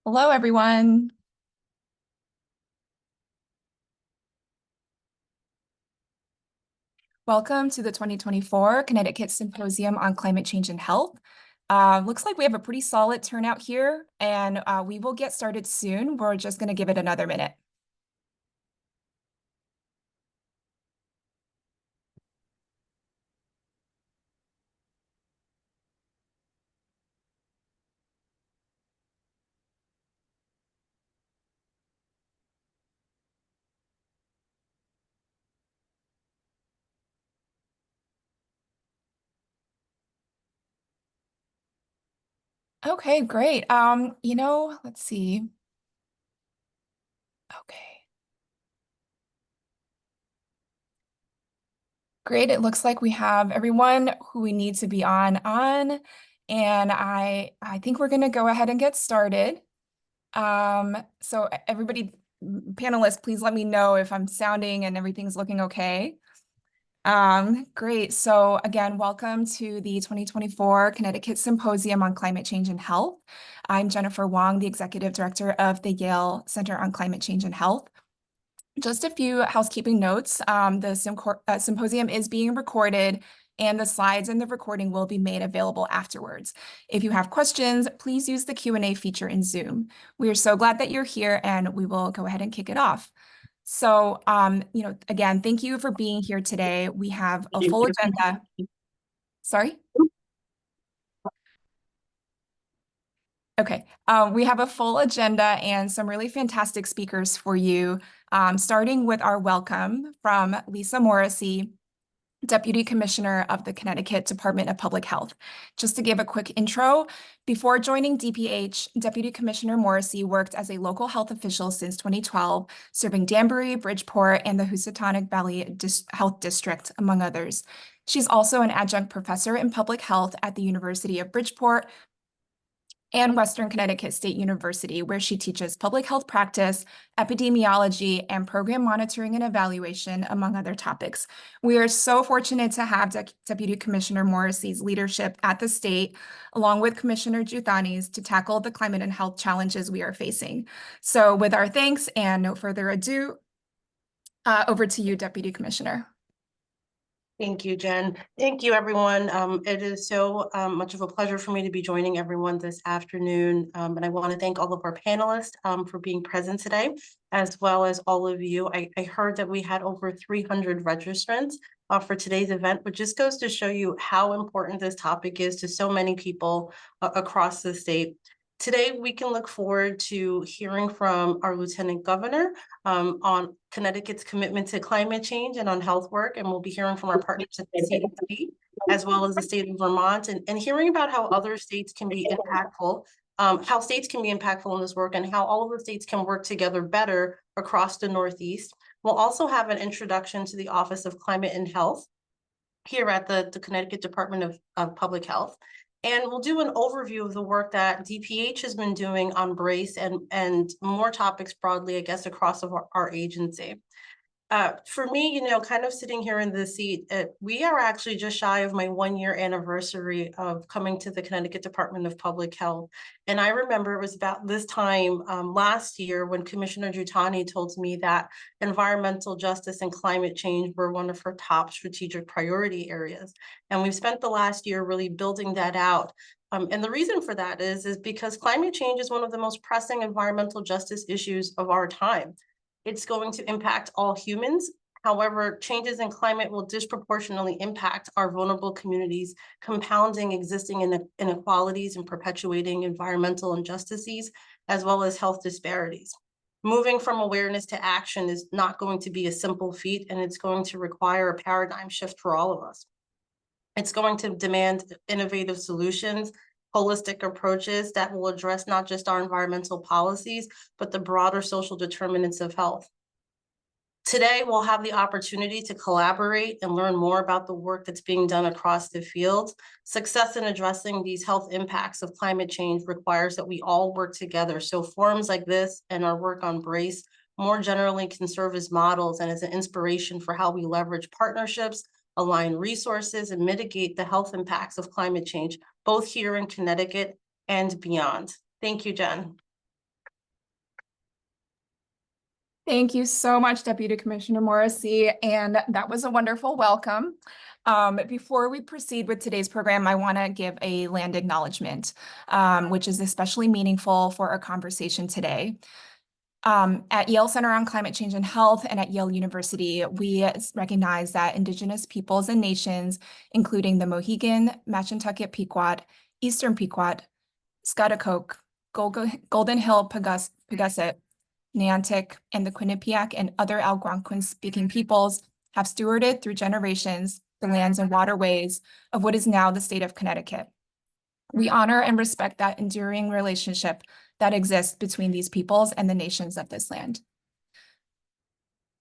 Hello, everyone. Welcome to the 2024 Connecticut Symposium on Climate Change and Health. Looks like we have a pretty solid turnout here, and we will get started soon. We're just going to give it another minute. Okay, great. Let's see. Okay. Great. It looks like we have everyone who we need to be on, and I think we're going to go ahead and get started. So everybody, panelists, please let me know if I'm sounding and everything's looking okay. Great. So again, welcome to the 2024 Connecticut Symposium on Climate Change and Health. I'm Jennifer Wang, the Executive Director of the Yale Center on Climate Change and Health. Just a few housekeeping notes. The symposium is being recorded, and the slides and the recording will be made available afterwards. If you have questions, please use the Q&A feature in Zoom. We are so glad that you're here, and we will go ahead and kick it off. So, again, thank you for being here today. We have a full agenda. Sorry? Okay, we have a full agenda and some really fantastic speakers for you, starting with our welcome from Lisa Morrissey, Deputy Commissioner of the Connecticut Department of Public Health. Just to give a quick intro, before joining DPH, Deputy Commissioner Morrissey worked as a local health official since 2012, serving Danbury, Bridgeport, and the Housatonic Valley Health District, among others. She's also an adjunct professor in public health at the University of Bridgeport and Western Connecticut State University, where she teaches public health practice, epidemiology, and program monitoring and evaluation, among other topics. We are so fortunate to have Deputy Commissioner Morrissey's leadership at the state, along with Commissioner Juthani's, to tackle the climate and health challenges we are facing. So with our thanks and no further ado, over to you, Deputy Commissioner. Thank you, Jen. Thank you, everyone. It is so much of a pleasure for me to be joining everyone this afternoon. And I want to thank all of our panelists for being present today, as well as all of you. I heard that we had over 300 registrants for today's event, which just goes to show you how important this topic is to so many people across the state. Today, we can look forward to hearing from our Lieutenant Governor on Connecticut's commitment to climate change and on health work, and we'll be hearing from our partners at the CDC, as well as the state of Vermont, and hearing about how other states can be impactful, how states can be impactful in this work, and how all of the states can work together better across the Northeast. We'll also have an introduction to the Office of Climate and Health here at the Connecticut Department of Public Health. And we'll do an overview of the work that DPH has been doing on BRACE and more topics broadly, I guess, across our agency. For me, kind of sitting here in this seat, we are actually just shy of my 1-year anniversary of coming to the Connecticut Department of Public Health. And I remember it was about this time last year when Commissioner Juthani told me that environmental justice and climate change were one of her top strategic priority areas. And we've spent the last year really building that out. And the reason for that is because climate change is one of the most pressing environmental justice issues of our time. It's going to impact all humans. However, changes in climate will disproportionately impact our vulnerable communities, compounding existing inequalities and perpetuating environmental injustices, as well as health disparities. Moving from awareness to action is not going to be a simple feat, and it's going to require a paradigm shift for all of us. It's going to demand innovative solutions, holistic approaches that will address not just our environmental policies, but the broader social determinants of health. Today, we'll have the opportunity to collaborate and learn more about the work that's being done across the field. Success in addressing these health impacts of climate change requires that we all work together. So forums like this and our work on BRACE more generally can serve as models and as an inspiration for how we leverage partnerships, align resources, and mitigate the health impacts of climate change, both here in Connecticut and beyond. Thank you, Jen. Thank you so much, Deputy Commissioner Morrissey, and that was a wonderful welcome. Before we proceed with today's program, I want to give a land acknowledgement, which is especially meaningful for our conversation today. At Yale Center on Climate Change and Health and at Yale University, we recognize that Indigenous peoples and nations, including the Mohegan, Machintucket Pequot, Eastern Pequot, Schaghticoke, Golden Hill Pagusset, Niantic, and the Quinnipiac and other Algonquin-speaking peoples have stewarded through generations the lands and waterways of what is now the state of Connecticut. We honor and respect that enduring relationship that exists between these peoples and the nations of this land.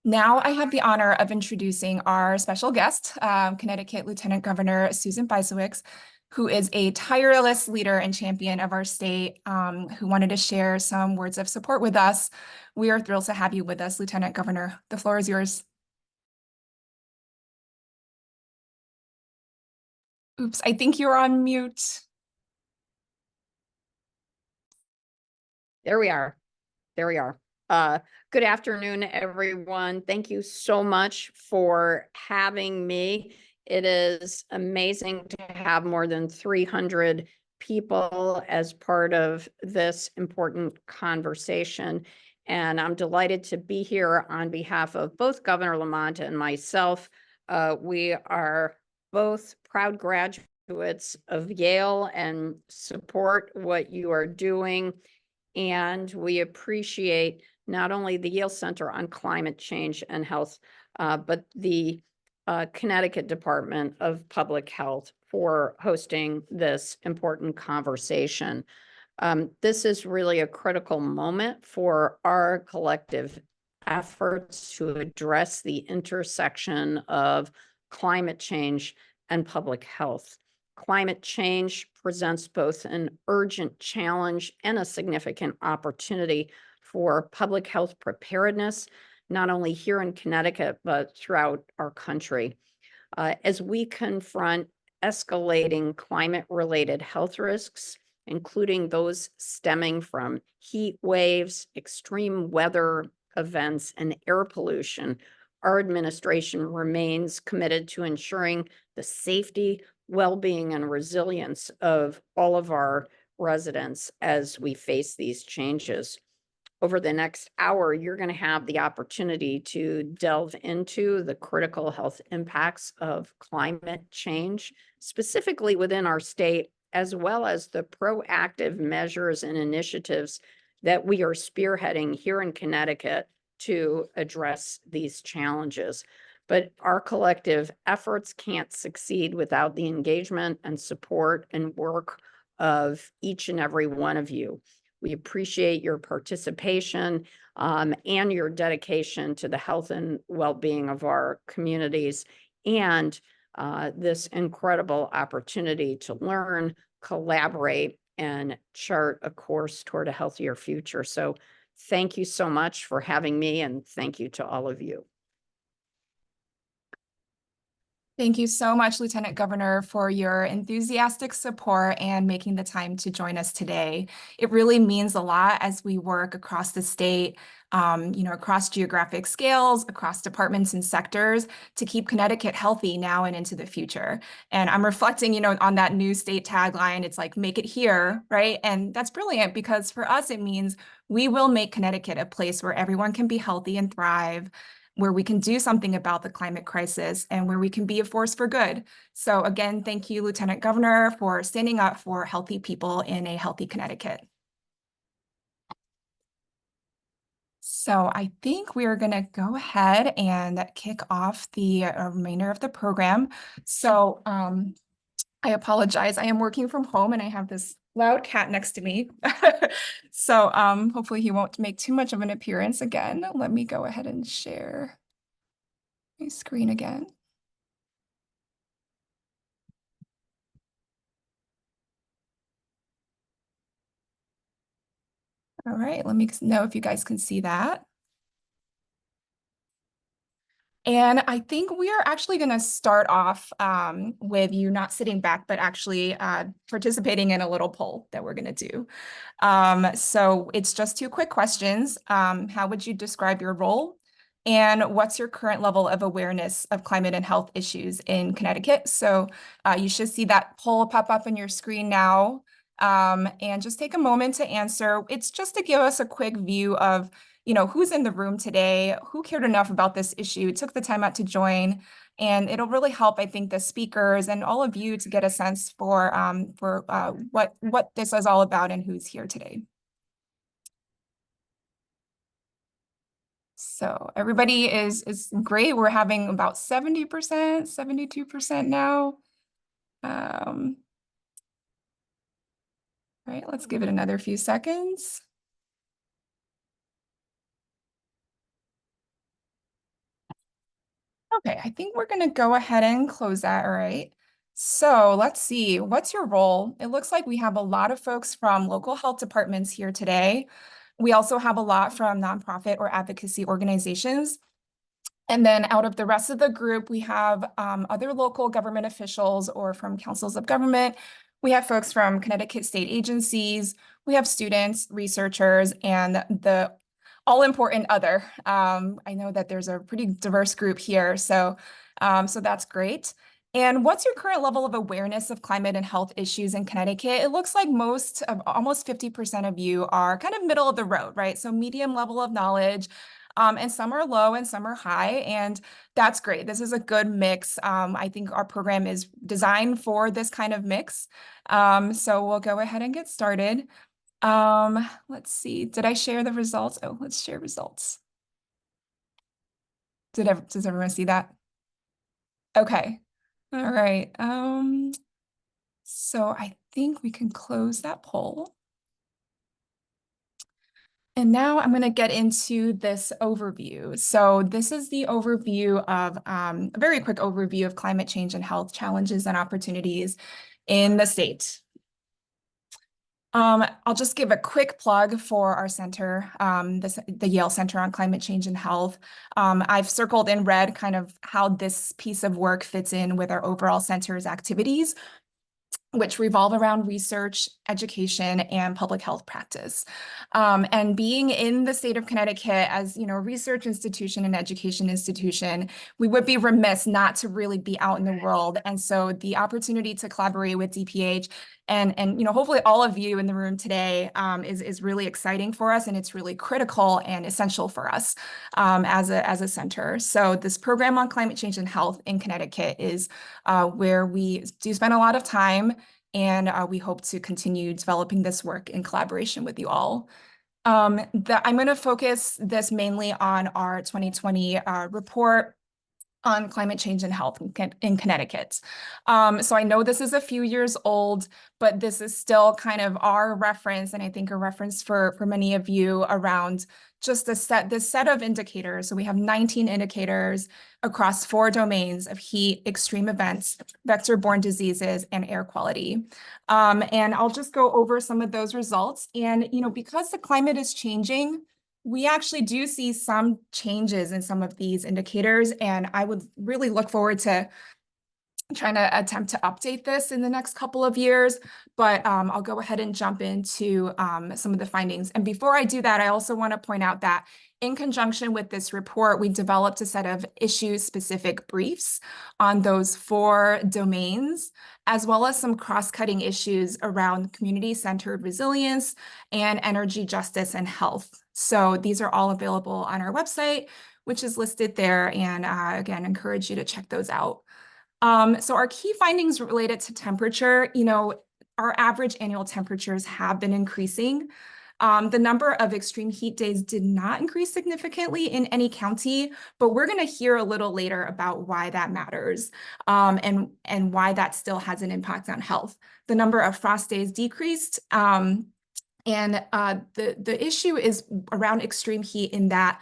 Now I have the honor of introducing our special guest, Connecticut Lieutenant Governor Susan Bysiewicz, who is a tireless leader and champion of our state, who wanted to share some words of support with us. We are thrilled to have you with us, Lieutenant Governor. The floor is yours. Oops, I think you're on mute. There we are. There we are. Good afternoon, everyone. Thank you so much for having me. It is amazing to have more than 300 people as part of this important conversation. And I'm delighted to be here on behalf of both Governor Lamont and myself. We are both proud graduates of Yale and support what you are doing. And we appreciate not only the Yale Center on Climate Change and Health, but the Connecticut Department of Public Health for hosting this important conversation. This is really a critical moment for our collective efforts to address the intersection of climate change and public health. Climate change presents both an urgent challenge and a significant opportunity for public health preparedness, not only here in Connecticut, but throughout our country. As we confront escalating climate-related health risks, including those stemming from heat waves, extreme weather events, and air pollution, our administration remains committed to ensuring the safety, well-being, and resilience of all of our residents as we face these changes. Over the next hour, you're going to have the opportunity to delve into the critical health impacts of climate change, specifically within our state, as well as the proactive measures and initiatives that we are spearheading here in Connecticut to address these challenges. But our collective efforts can't succeed without the engagement and support and work of each and every one of you. We appreciate your participation and your dedication to the health and well-being of our communities and this incredible opportunity to learn, collaborate, and chart a course toward a healthier future. So thank you so much for having me, and thank you to all of you. Thank you so much, Lieutenant Governor, for your enthusiastic support and making the time to join us today. It really means a lot as we work across the state, across geographic scales, across departments and sectors to keep Connecticut healthy now and into the future. And I'm reflecting, on that new state tagline, it's like, make it here, right? And that's brilliant because for us, it means we will make Connecticut a place where everyone can be healthy and thrive, where we can do something about the climate crisis, and where we can be a force for good. So again, thank you, Lieutenant Governor, for standing up for healthy people in a healthy Connecticut. So I think we are going to go ahead and kick off the remainder of the program. So I apologize. I am working from home and I have this loud cat next to me. So hopefully he won't make too much of an appearance again. Let me go ahead and share my screen again. All right, let me know if you guys can see that. And I think we are actually going to start off with you not sitting back, but actually participating in a little poll that we're going to do. So it's just 2 quick questions. How would you describe your role? And what's your current level of awareness of climate and health issues in Connecticut? So you should see that poll pop up on your screen now. And just take a moment to answer. It's just to give us a quick view of who's in the room today, who cared enough about this issue, took the time out to join, and it'll really help, I think, the speakers and all of you to get a sense for what this is all about and who's here today. So everybody is great. We're having about 70%, 72% now. All right, let's give it another few seconds. Okay, I think we're going to go ahead and close that. All right. So let's see. What's your role? It looks like we have a lot of folks from local health departments here today. We also have a lot from nonprofit or advocacy organizations. And then out of the rest of the group, we have other local government officials or from councils of government. We have folks from Connecticut state agencies. We have students, researchers, and the all-important other. I know that there's a pretty diverse group here, so that's great. And what's your current level of awareness of climate and health issues in Connecticut? It looks like almost 50% of you are kind of middle of the road, right? So medium level of knowledge, and some are low and some are high, and that's great. This is a good mix. I think our program is designed for this kind of mix. So we'll go ahead and get started. Let's see. Did I share the results? Oh, let's share results. Does everyone see that? Okay. All right. So I think we can close that poll. And now I'm going to get into this overview. So this is the overview of a very quick overview of climate change and health challenges and opportunities in the state. I'll just give a quick plug for our center, the Yale Center on Climate Change and Health. I've circled in red kind of how this piece of work fits in with our overall center's activities, which revolve around research, education, and public health practice. And being in the state of Connecticut as a research institution and education institution, we would be remiss not to really be out in the world. And so the opportunity to collaborate with DPH and hopefully all of you in the room today is really exciting for us, and it's really critical and essential for us as a center. So this program on climate change and health in Connecticut is where we do spend a lot of time, and we hope to continue developing this work in collaboration with you all. I'm going to focus this mainly on our 2020 report on climate change and health in Connecticut. So I know this is a few years old, but this is still kind of our reference, and I think a reference for many of you around just this set of indicators. So we have 19 indicators across 4 domains of heat, extreme events, vector-borne diseases, and air quality. And I'll just go over some of those results. And because the climate is changing, we actually do see some changes in some of these indicators, and I would really look forward to trying to attempt to update this in the next couple of years, but I'll go ahead and jump into some of the findings. And before I do that, I also want to point out that in conjunction with this report, we developed a set of issue-specific briefs on those 4 domains, as well as some cross-cutting issues around community-centered resilience and energy justice and health. So these are all available on our website, which is listed there, and again, encourage you to check those out. So our key findings related to temperature, our average annual temperatures have been increasing. The number of extreme heat days did not increase significantly in any county, but we're going to hear a little later about why that matters, and why that still has an impact on health. The number of frost days decreased, and the issue is around extreme heat in that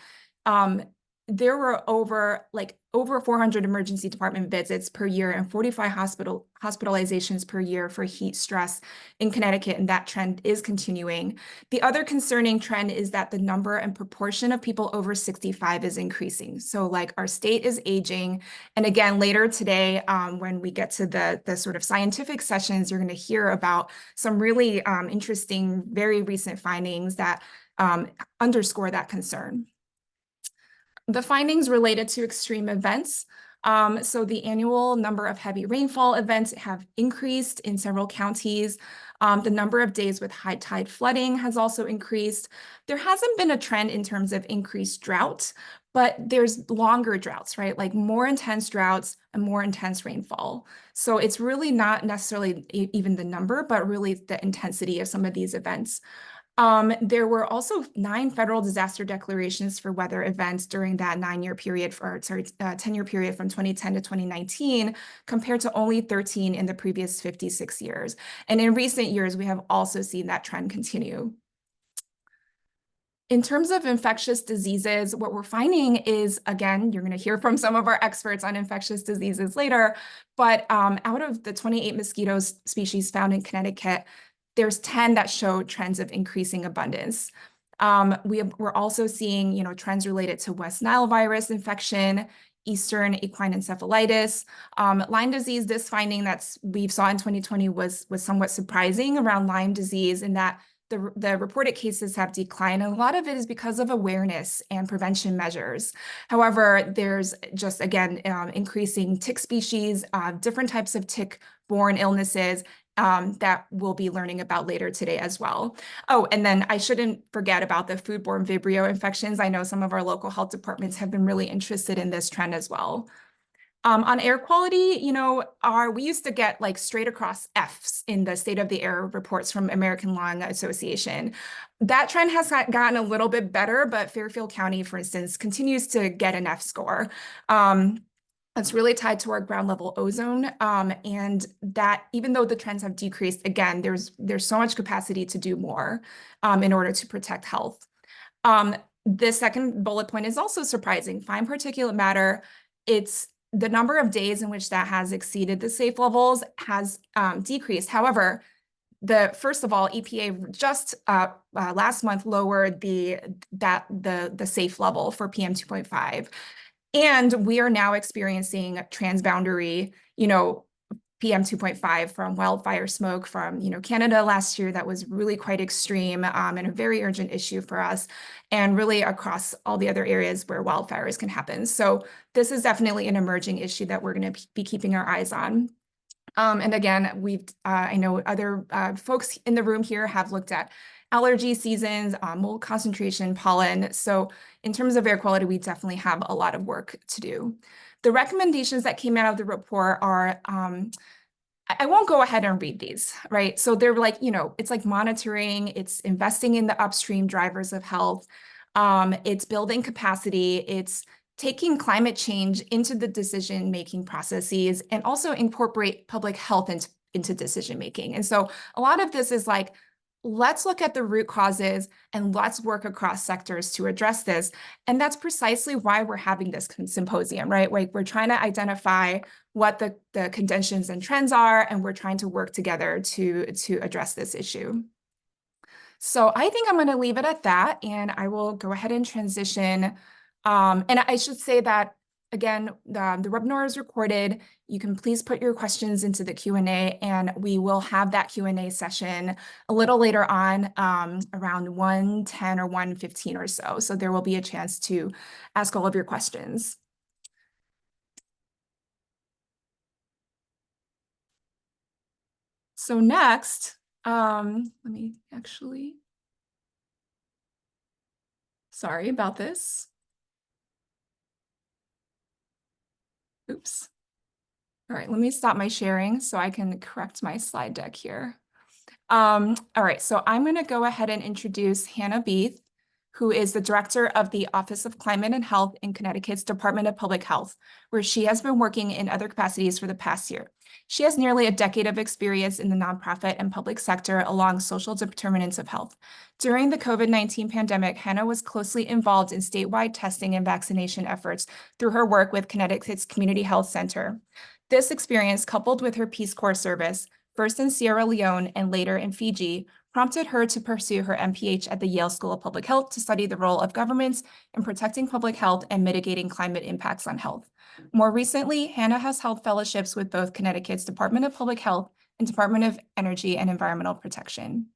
there were over 400 emergency department visits per year and 45 hospitalizations per year for heat stress in Connecticut, and that trend is continuing. The other concerning trend is that the number and proportion of people over 65 is increasing. So like our state is aging. And again, later today, when we get to the sort of scientific sessions, you're going to hear about some really interesting, very recent findings that underscore that concern. The findings related to extreme events. So the annual number of heavy rainfall events have increased in several counties. The number of days with high tide flooding has also increased. There hasn't been a trend in terms of increased drought, but there's longer droughts, right? Like more intense droughts and more intense rainfall. So it's really not necessarily even the number, but really the intensity of some of these events. There were also 9 federal disaster declarations for weather events during that 10-year period from 2010 to 2019, compared to only 13 in the previous 56 years. And in recent years, we have also seen that trend continue. In terms of infectious diseases, what we're finding is, again, you're going to hear from some of our experts on infectious diseases later, but out of the 28 mosquito species found in Connecticut, there's 10 that show trends of increasing abundance. We're also seeing, trends related to West Nile virus infection, Eastern equine encephalitis, Lyme disease. This finding we saw in 2020 was somewhat surprising around Lyme disease, in that the reported cases have declined. And a lot of it is because of awareness and prevention measures. However, there's just, again, increasing tick species, different types of tick-borne illnesses, that we'll be learning about later today as well. Oh, and then I shouldn't forget about the foodborne Vibrio infections. I know some of our local health departments have been really interested in this trend as well. On air quality, we used to get like straight across Fs in the state of the air reports from American Lung Association. That trend has gotten a little bit better, but Fairfield County, for instance, continues to get an F score. It's really tied to our ground level ozone, and that even though the trends have decreased, again, there's so much capacity to do more in order to protect health. The second bullet point is also surprising. Fine particulate matter, it's the number of days in which that has exceeded the safe levels has decreased. However, first of all, EPA just last month lowered the safe level for PM 2.5. And we are now experiencing transboundary, PM 2.5 from wildfire smoke from, Canada last year. That was really quite extreme and a very urgent issue for us, and really across all the other areas where wildfires can happen. So this is definitely an emerging issue that we're going to be keeping our eyes on. And again, I know other folks in the room here have looked at allergy seasons, mold concentration, pollen. So in terms of air quality, we definitely have a lot of work to do. The recommendations that came out of the report are, I won't go ahead and read these, right? So they're like, it's like monitoring, it's investing in the upstream drivers of health, it's building capacity, it's taking climate change into the decision-making processes, and also incorporate public health into decision-making. And so a lot of this is like, let's look at the root causes and let's work across sectors to address this. And that's precisely why we're having this symposium, right? Like we're trying to identify what the conditions and trends are, and we're trying to work together to address this issue. So I think I'm going to leave it at that, and I will go ahead and transition. And I should say that, again, the webinar is recorded. You can please put your questions into the Q&A, and we will have that Q&A session a little later on, around 1:10 or 1:15 or so. So there will be a chance to ask all of your questions. So next, let me actually, sorry about this. Oops. All right, let me stop my sharing so I can correct my slide deck here. All right, so I'm going to go ahead and introduce Hannah Beath. who is the director of the Office of Climate and Health in Connecticut's Department of Public Health, where she has been working in other capacities for the past year. She has nearly a decade of experience in the nonprofit and public sector along social determinants of health. During the COVID-19 pandemic, Hannah was closely involved in statewide testing and vaccination efforts through her work with Connecticut's Community Health Center. This experience, coupled with her Peace Corps service, first in Sierra Leone and later in Fiji, prompted her to pursue her MPH at the Yale School of Public Health to study the role of governments in protecting public health and mitigating climate impacts on health. More recently, Hannah has held fellowships with both Connecticut's Department of Public Health and Department of Energy and Environmental Protection.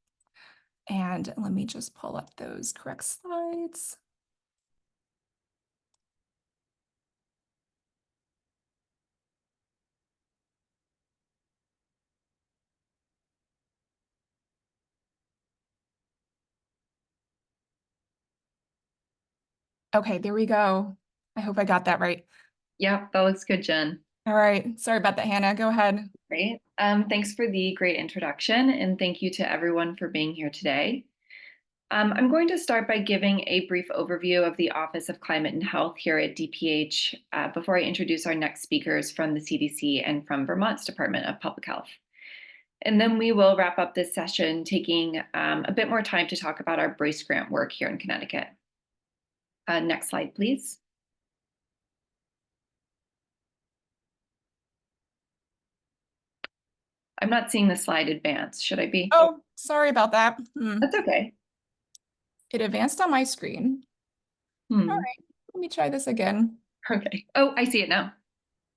And let me just pull up those correct slides. Okay, there we go. I hope I got that right. Yeah, that looks good, Jen. All right, sorry about that, Hannah. Go ahead. Great. Thanks for the great introduction, and thank you to everyone for being here today. I'm going to start by giving a brief overview of the Office of Climate and Health here at DPH before I introduce our next speakers from the CDC and from Vermont's Department of Public Health. And then we will wrap up this session taking a bit more time to talk about our brace grant work here in Connecticut. Next slide, please. I'm not seeing the slide advance. Should I be? Oh, sorry about that. That's okay. It advanced on my screen. All right, let me try this again. Okay. Oh, I see it now.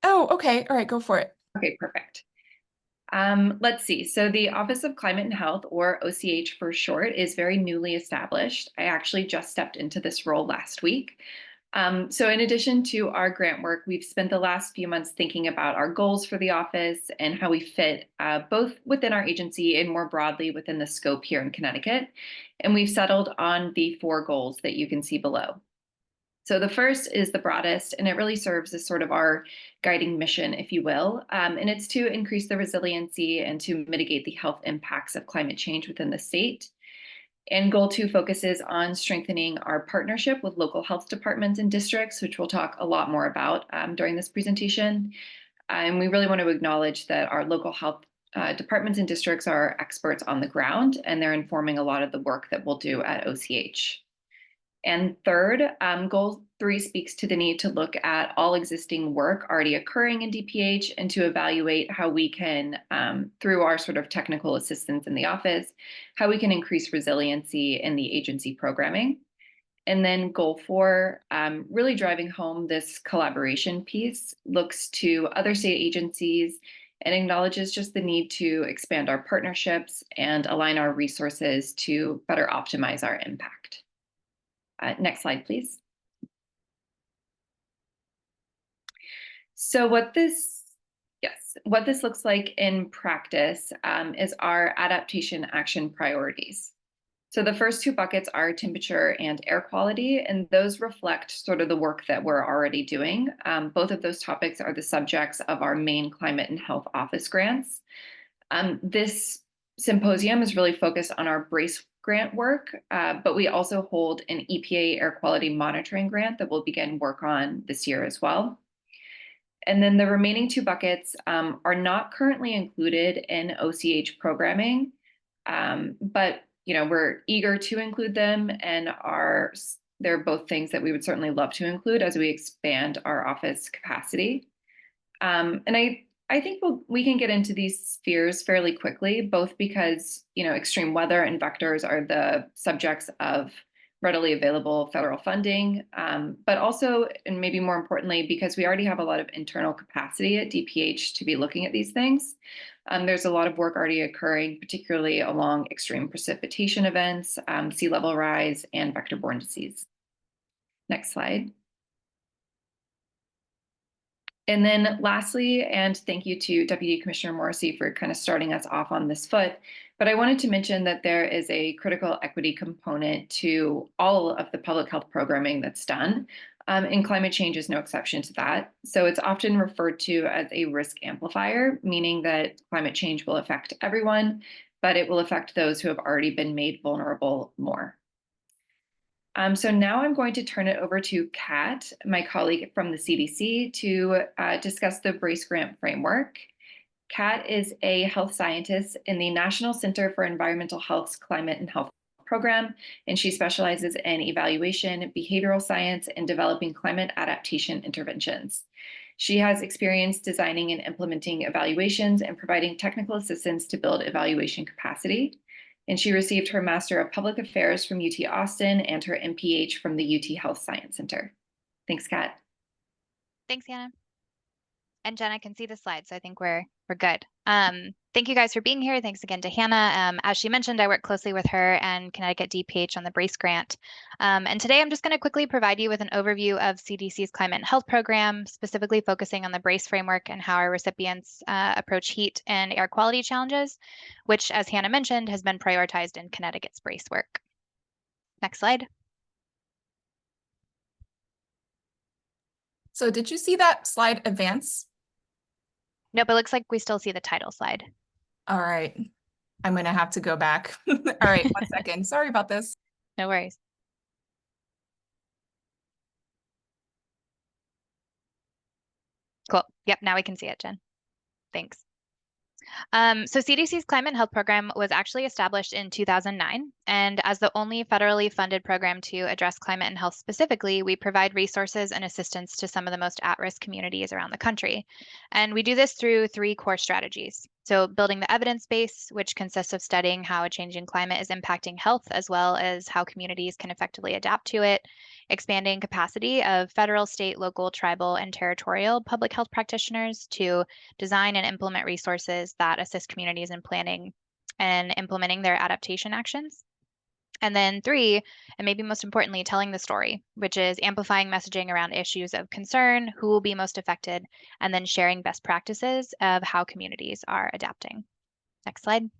Oh, okay. All right, go for it. Okay, perfect. Let's see. So the Office of Climate and Health, or OCH for short, is very newly established. I actually just stepped into this role last week. So in addition to our grant work, we've spent the last few months thinking about our goals for the office and how we fit both within our agency and more broadly within the scope here in Connecticut. And we've settled on the 4 goals that you can see below. So the first is the broadest, and it really serves as sort of our guiding mission, if you will. And it's to increase the resiliency and to mitigate the health impacts of climate change within the state. And goal 2 focuses on strengthening our partnership with local health departments and districts, which we'll talk a lot more about during this presentation. And we really want to acknowledge that our local health departments and districts are experts on the ground, and they're informing a lot of the work that we'll do at OCH. And third, goal 3 speaks to the need to look at all existing work already occurring in DPH and to evaluate how we can, through our sort of technical assistance in the office, how we can increase resiliency in the agency programming. And then goal 4, really driving home this collaboration piece, looks to other state agencies and acknowledges just the need to expand our partnerships and align our resources to better optimize our impact. Next slide, please. So what this looks like in practice is our adaptation action priorities. So the first 2 buckets are temperature and air quality, and those reflect sort of the work that we're already doing. Both of those topics are the subjects of our main climate and health office grants. This symposium is really focused on our brace grant work, but we also hold an EPA air quality monitoring grant that we'll begin work on this year as well. And then the remaining 2 buckets are not currently included in OCH programming, but we're eager to include them, and they're both things that we would certainly love to include as we expand our office capacity. And I think we can get into these spheres fairly quickly, both because extreme weather and vectors are the subjects of readily available federal funding, but also, and maybe more importantly, because we already have a lot of internal capacity at DPH to be looking at these things. There's a lot of work already occurring, particularly along extreme precipitation events, sea level rise, and vector-borne disease. Next slide. And then lastly, and thank you to Deputy Commissioner Morrissey for kind of starting us off on this foot, but I wanted to mention that there is a critical equity component to all of the public health programming that's done, and climate change is no exception to that. So it's often referred to as a risk amplifier, meaning that climate change will affect everyone, but it will affect those who have already been made vulnerable more. So now I'm going to turn it over to Kat, my colleague from the CDC, to discuss the BRACE grant framework. Kat is a health scientist in the National Center for Environmental Health's Climate and Health program, and she specializes in evaluation, behavioral science, and developing climate adaptation interventions. She has experience designing and implementing evaluations and providing technical assistance to build evaluation capacity. And she received her Master of Public Affairs from UT Austin and her MPH from the UT Health Science Center. Thanks, Kat. Thanks, Hannah. And Jen, I can see the slides, so I think we're good. Thank you guys for being here. Thanks again to Hannah. As she mentioned, I work closely with her and Connecticut DPH on the BRACE grant. And today I'm just going to quickly provide you with an overview of CDC's climate and health program, specifically focusing on the BRACE framework and how our recipients approach heat and air quality challenges, which, as Hannah mentioned, has been prioritized in Connecticut's BRACE work. Next slide. So did you see that slide advance? Nope, it looks like we still see the title slide. All right. I'm going to have to go back. All right, 1 second. Sorry about this. No worries. Cool. Yep, now we can see it, Jen. Thanks. So CDC's Climate and Health Program was actually established in 2009, and as the only federally funded program to address climate and health specifically, we provide resources and assistance to some of the most at-risk communities around the country. And we do this through 3 core strategies. So building the evidence base, which consists of studying how a changing climate is impacting health, as well as how communities can effectively adapt to it. Expanding capacity of federal, state, local, tribal, and territorial public health practitioners to design and implement resources that assist communities in planning and implementing their adaptation actions. And then 3, and maybe most importantly, telling the story, which is amplifying messaging around issues of concern, who will be most affected, and then sharing best practices of how communities are adapting. Next slide.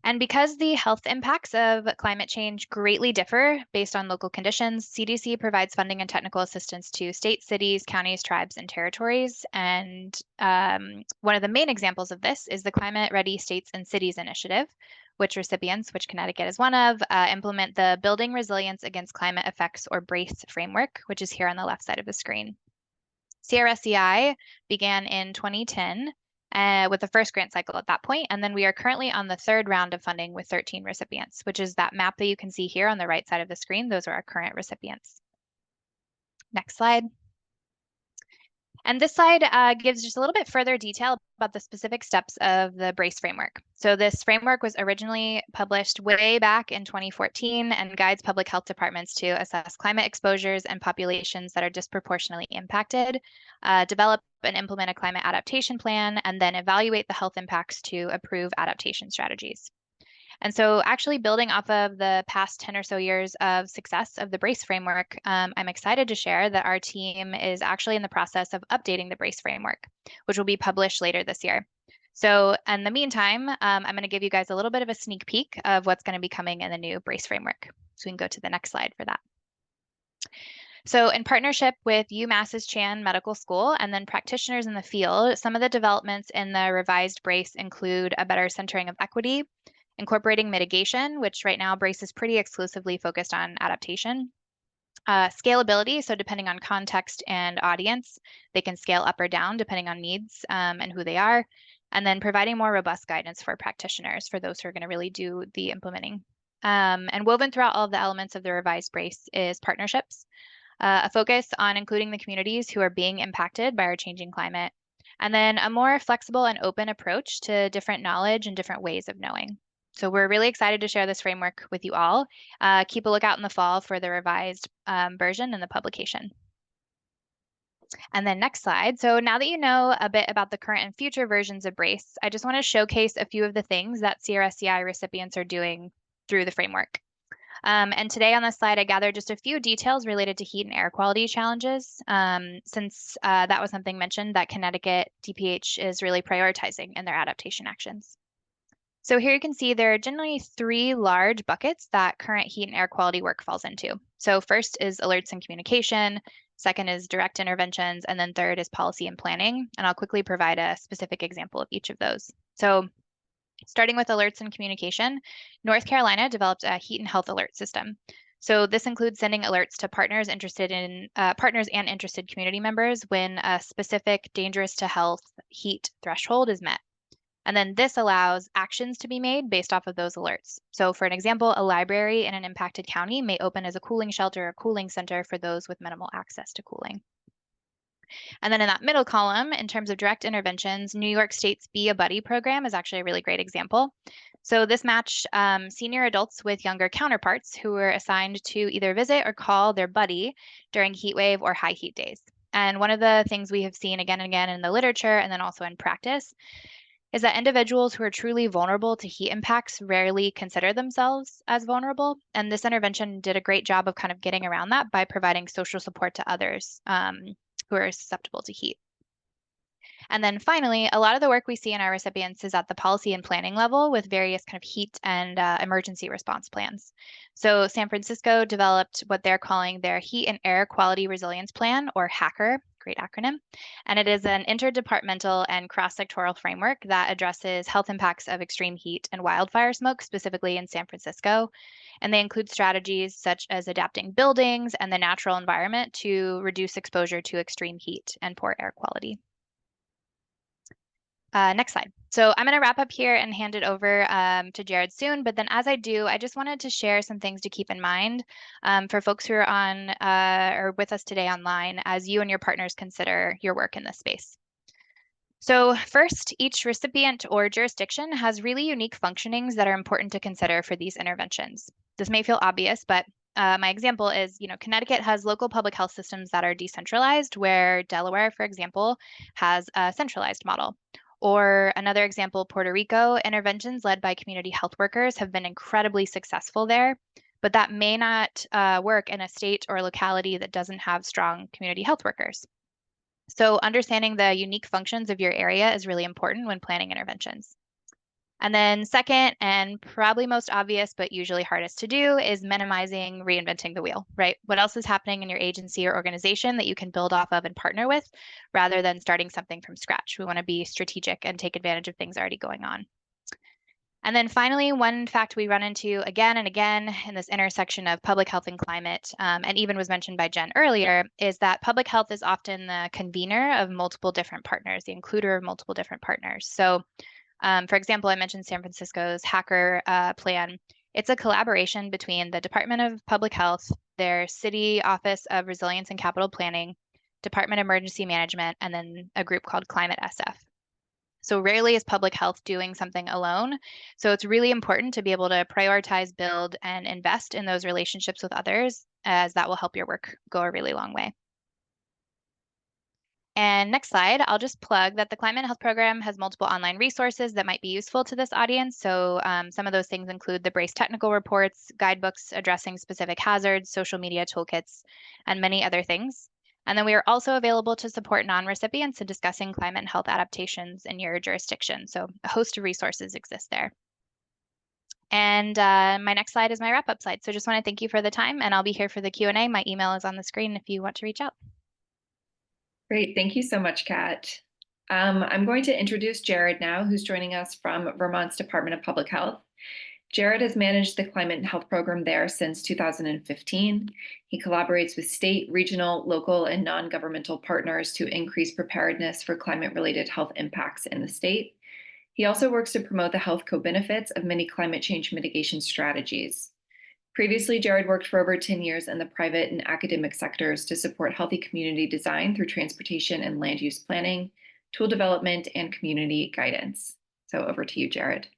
And because the health impacts of climate change greatly differ based on local conditions, CDC provides funding and technical assistance to states, cities, counties, tribes, and territories. And one of the main examples of this is the Climate Ready States and Cities Initiative, which recipients, which Connecticut is one of, implement the Building Resilience Against Climate Effects, or BRACE framework, which is here on the left side of the screen. CRSCI began in 2010. With the first grant cycle at that point. And then we are currently on the 3rd round of funding with 13 recipients, which is that map that you can see here on the right side of the screen. Those are our current recipients. Next slide. And this slide gives just a little bit further detail about the specific steps of the BRACE framework. So this framework was originally published way back in 2014 and guides public health departments to assess climate exposures and populations that are disproportionately impacted, develop and implement a climate adaptation plan, and then evaluate the health impacts to approve adaptation strategies. And so actually building off of the past 10 or so years of success of the BRACE framework, I'm excited to share that our team is actually in the process of updating the BRACE framework, which will be published later this year. So in the meantime, I'm going to give you guys a little bit of a sneak peek of what's going to be coming in the new BRACE framework. So we can go to the next slide for that. So in partnership with UMass's Chen Medical School and then practitioners in the field, some of the developments in the revised BRACE include a better centering of equity, incorporating mitigation, which right now BRACE is pretty exclusively focused on adaptation. Scalability, so depending on context and audience, they can scale up or down depending on needs and who they are. And then providing more robust guidance for practitioners, for those who are going to really do the implementing. And woven throughout all of the elements of the revised BRACE is partnerships, a focus on including the communities who are being impacted by our changing climate, and then a more flexible and open approach to different knowledge and different ways of knowing. So we're really excited to share this framework with you all. Keep a lookout in the fall for the revised version and the publication. And then next slide. So now that you know a bit about the current and future versions of BRACE, I just want to showcase a few of the things that CRSCI recipients are doing through the framework. And today on this slide, I gathered just a few details related to heat and air quality challenges, since that was something mentioned that Connecticut DPH is really prioritizing in their adaptation actions. So here you can see there are generally 3 large buckets that current heat and air quality work falls into. So first is alerts and communication, second is direct interventions, and then third is policy and planning. And I'll quickly provide a specific example of each of those. So Starting with alerts and communication, North Carolina developed a heat and health alert system. So this includes sending alerts to partners and interested community members when a specific dangerous to health heat threshold is met. And then this allows actions to be made based off of those alerts. So for an example, a library in an impacted county may open as a cooling shelter or cooling center for those with minimal access to cooling. And then in that middle column, in terms of direct interventions, New York State's Be a Buddy program is actually a really great example. So this matched senior adults with younger counterparts who were assigned to either visit or call their buddy during heat wave or high heat days. And one of the things we have seen again and again in the literature and then also in practice is that individuals who are truly vulnerable to heat impacts rarely consider themselves as vulnerable. And this intervention did a great job of kind of getting around that by providing social support to others who are susceptible to heat. And then finally, a lot of the work we see in our recipients is at the policy and planning level with various kind of heat and emergency response plans. So San Francisco developed what they're calling their Heat and Air Quality Resilience Plan, or HACR, great acronym. And it is an interdepartmental and cross-sectoral framework that addresses health impacts of extreme heat and wildfire smoke, specifically in San Francisco. And they include strategies such as adapting buildings and the natural environment to reduce exposure to extreme heat and poor air quality. Next slide. So I'm going to wrap up here and hand it over to Jared soon. But then as I do, I just wanted to share some things to keep in mind for folks who are on or with us today online as you and your partners consider your work in this space. So first, each recipient or jurisdiction has really unique functionings that are important to consider for these interventions. This may feel obvious, but my example is, Connecticut has local public health systems that are decentralized, where Delaware, for example, has a centralized model. Or another example, Puerto Rico, interventions led by community health workers have been incredibly successful there, but that may not work in a state or locality that doesn't have strong community health workers. So understanding the unique functions of your area is really important when planning interventions. And then second, and probably most obvious, but usually hardest to do, is minimizing reinventing the wheel, right? What else is happening in your agency or organization that you can build off of and partner with rather than starting something from scratch? We want to be strategic and take advantage of things already going on. And then finally, one fact we run into again and again in this intersection of public health and climate, and even was mentioned by Jen earlier, is that public health is often the convener of multiple different partners, the includer of multiple different partners. So for example, I mentioned San Francisco's HACR plan. It's a collaboration between the Department of Public Health, their City Office of Resilience and Capital Planning, Department of Emergency Management, and then a group called Climate SF. So rarely is public health doing something alone. So it's really important to be able to prioritize, build, and invest in those relationships with others, as that will help your work go a really long way. And next slide, I'll just plug that the Climate and Health Program has multiple online resources that might be useful to this audience. So some of those things include the BRACE technical reports, guidebooks addressing specific hazards, social media toolkits, and many other things. And then we are also available to support non-recipients in discussing climate and health adaptations in your jurisdiction. So a host of resources exist there. And my next slide is my wrap-up slide. So just want to thank you for the time, and I'll be here for the Q&A. My email is on the screen if you want to reach out. Great. Thank you so much, Kat. I'm going to introduce Jared now, who's joining us from Vermont's Department of Public Health. Jared has managed the Climate and Health Program there since 2015. He collaborates with state, regional, local, and non-governmental partners to increase preparedness for climate-related health impacts in the state. He also works to promote the health co-benefits of many climate change mitigation strategies. Previously, Jared worked for over 10 years in the private and academic sectors to support healthy community design through transportation and land use planning, tool development, and community guidance. So over to you, Jared.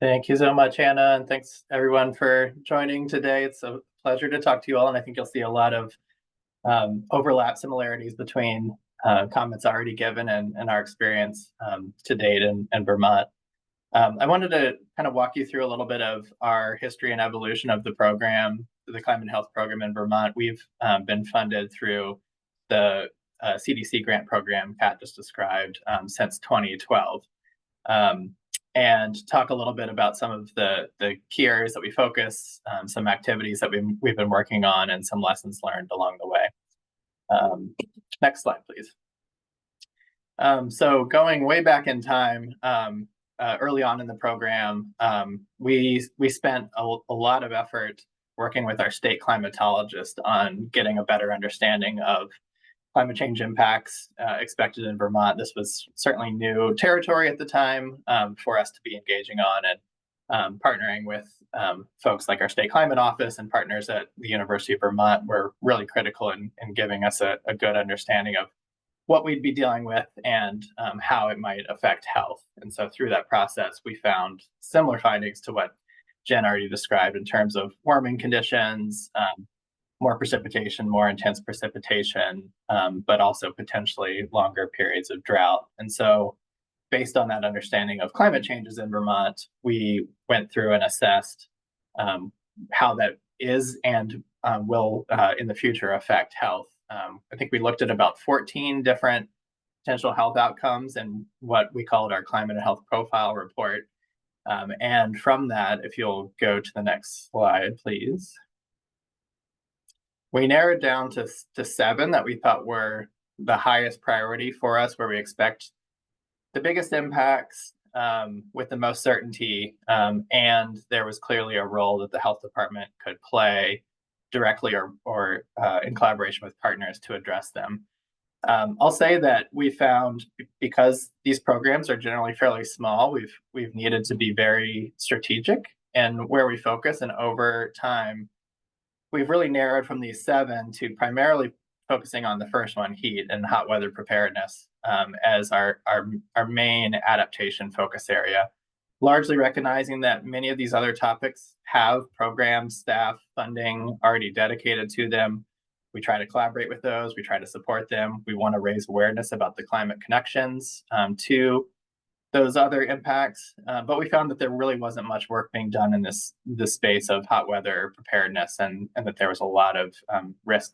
Thank you so much, Hannah, and thanks everyone for joining today. It's a pleasure to talk to you all, and I think you'll see a lot of overlap, similarities between comments already given and our experience to date in Vermont. I wanted to kind of walk you through a little bit of our history and evolution of the program, the Climate and Health Program in Vermont. We've been funded through the CDC grant program Kat just described since 2012. And talk a little bit about some of the key areas that we focus, some activities that we've been working on, and some lessons learned along the way. Next slide, please. So going way back in time, early on in the program, we spent a lot of effort working with our state climatologist on getting a better understanding of climate change impacts expected in Vermont. This was certainly new territory at the time for us to be engaging on, and partnering with folks like our state climate office and partners at the University of Vermont were really critical in giving us a good understanding of what we'd be dealing with and how it might affect health. And so through that process, we found similar findings to what Jen already described in terms of warming conditions, more precipitation, more intense precipitation, but also potentially longer periods of drought. And so based on that understanding of climate changes in Vermont, we went through and assessed how that is and will in the future affect health. I think we looked at about 14 different potential health outcomes in what we called our climate and health profile report. And from that, if you'll go to the next slide, please. We narrowed down to 7 that we thought were the highest priority for us, where we expect the biggest impacts with the most certainty. And there was clearly a role that the health department could play directly or in collaboration with partners to address them. I'll say that we found, because these programs are generally fairly small, we've needed to be very strategic in where we focus, and over time, we've really narrowed from these 7 to primarily focusing on the first one, heat and hot weather preparedness, as our main adaptation focus area, largely recognizing that many of these other topics have programs, staff, funding already dedicated to them. We try to collaborate with those. We try to support them. We want to raise awareness about the climate connections to those other impacts. But we found that there really wasn't much work being done in this space of hot weather preparedness, and that there was a lot of risk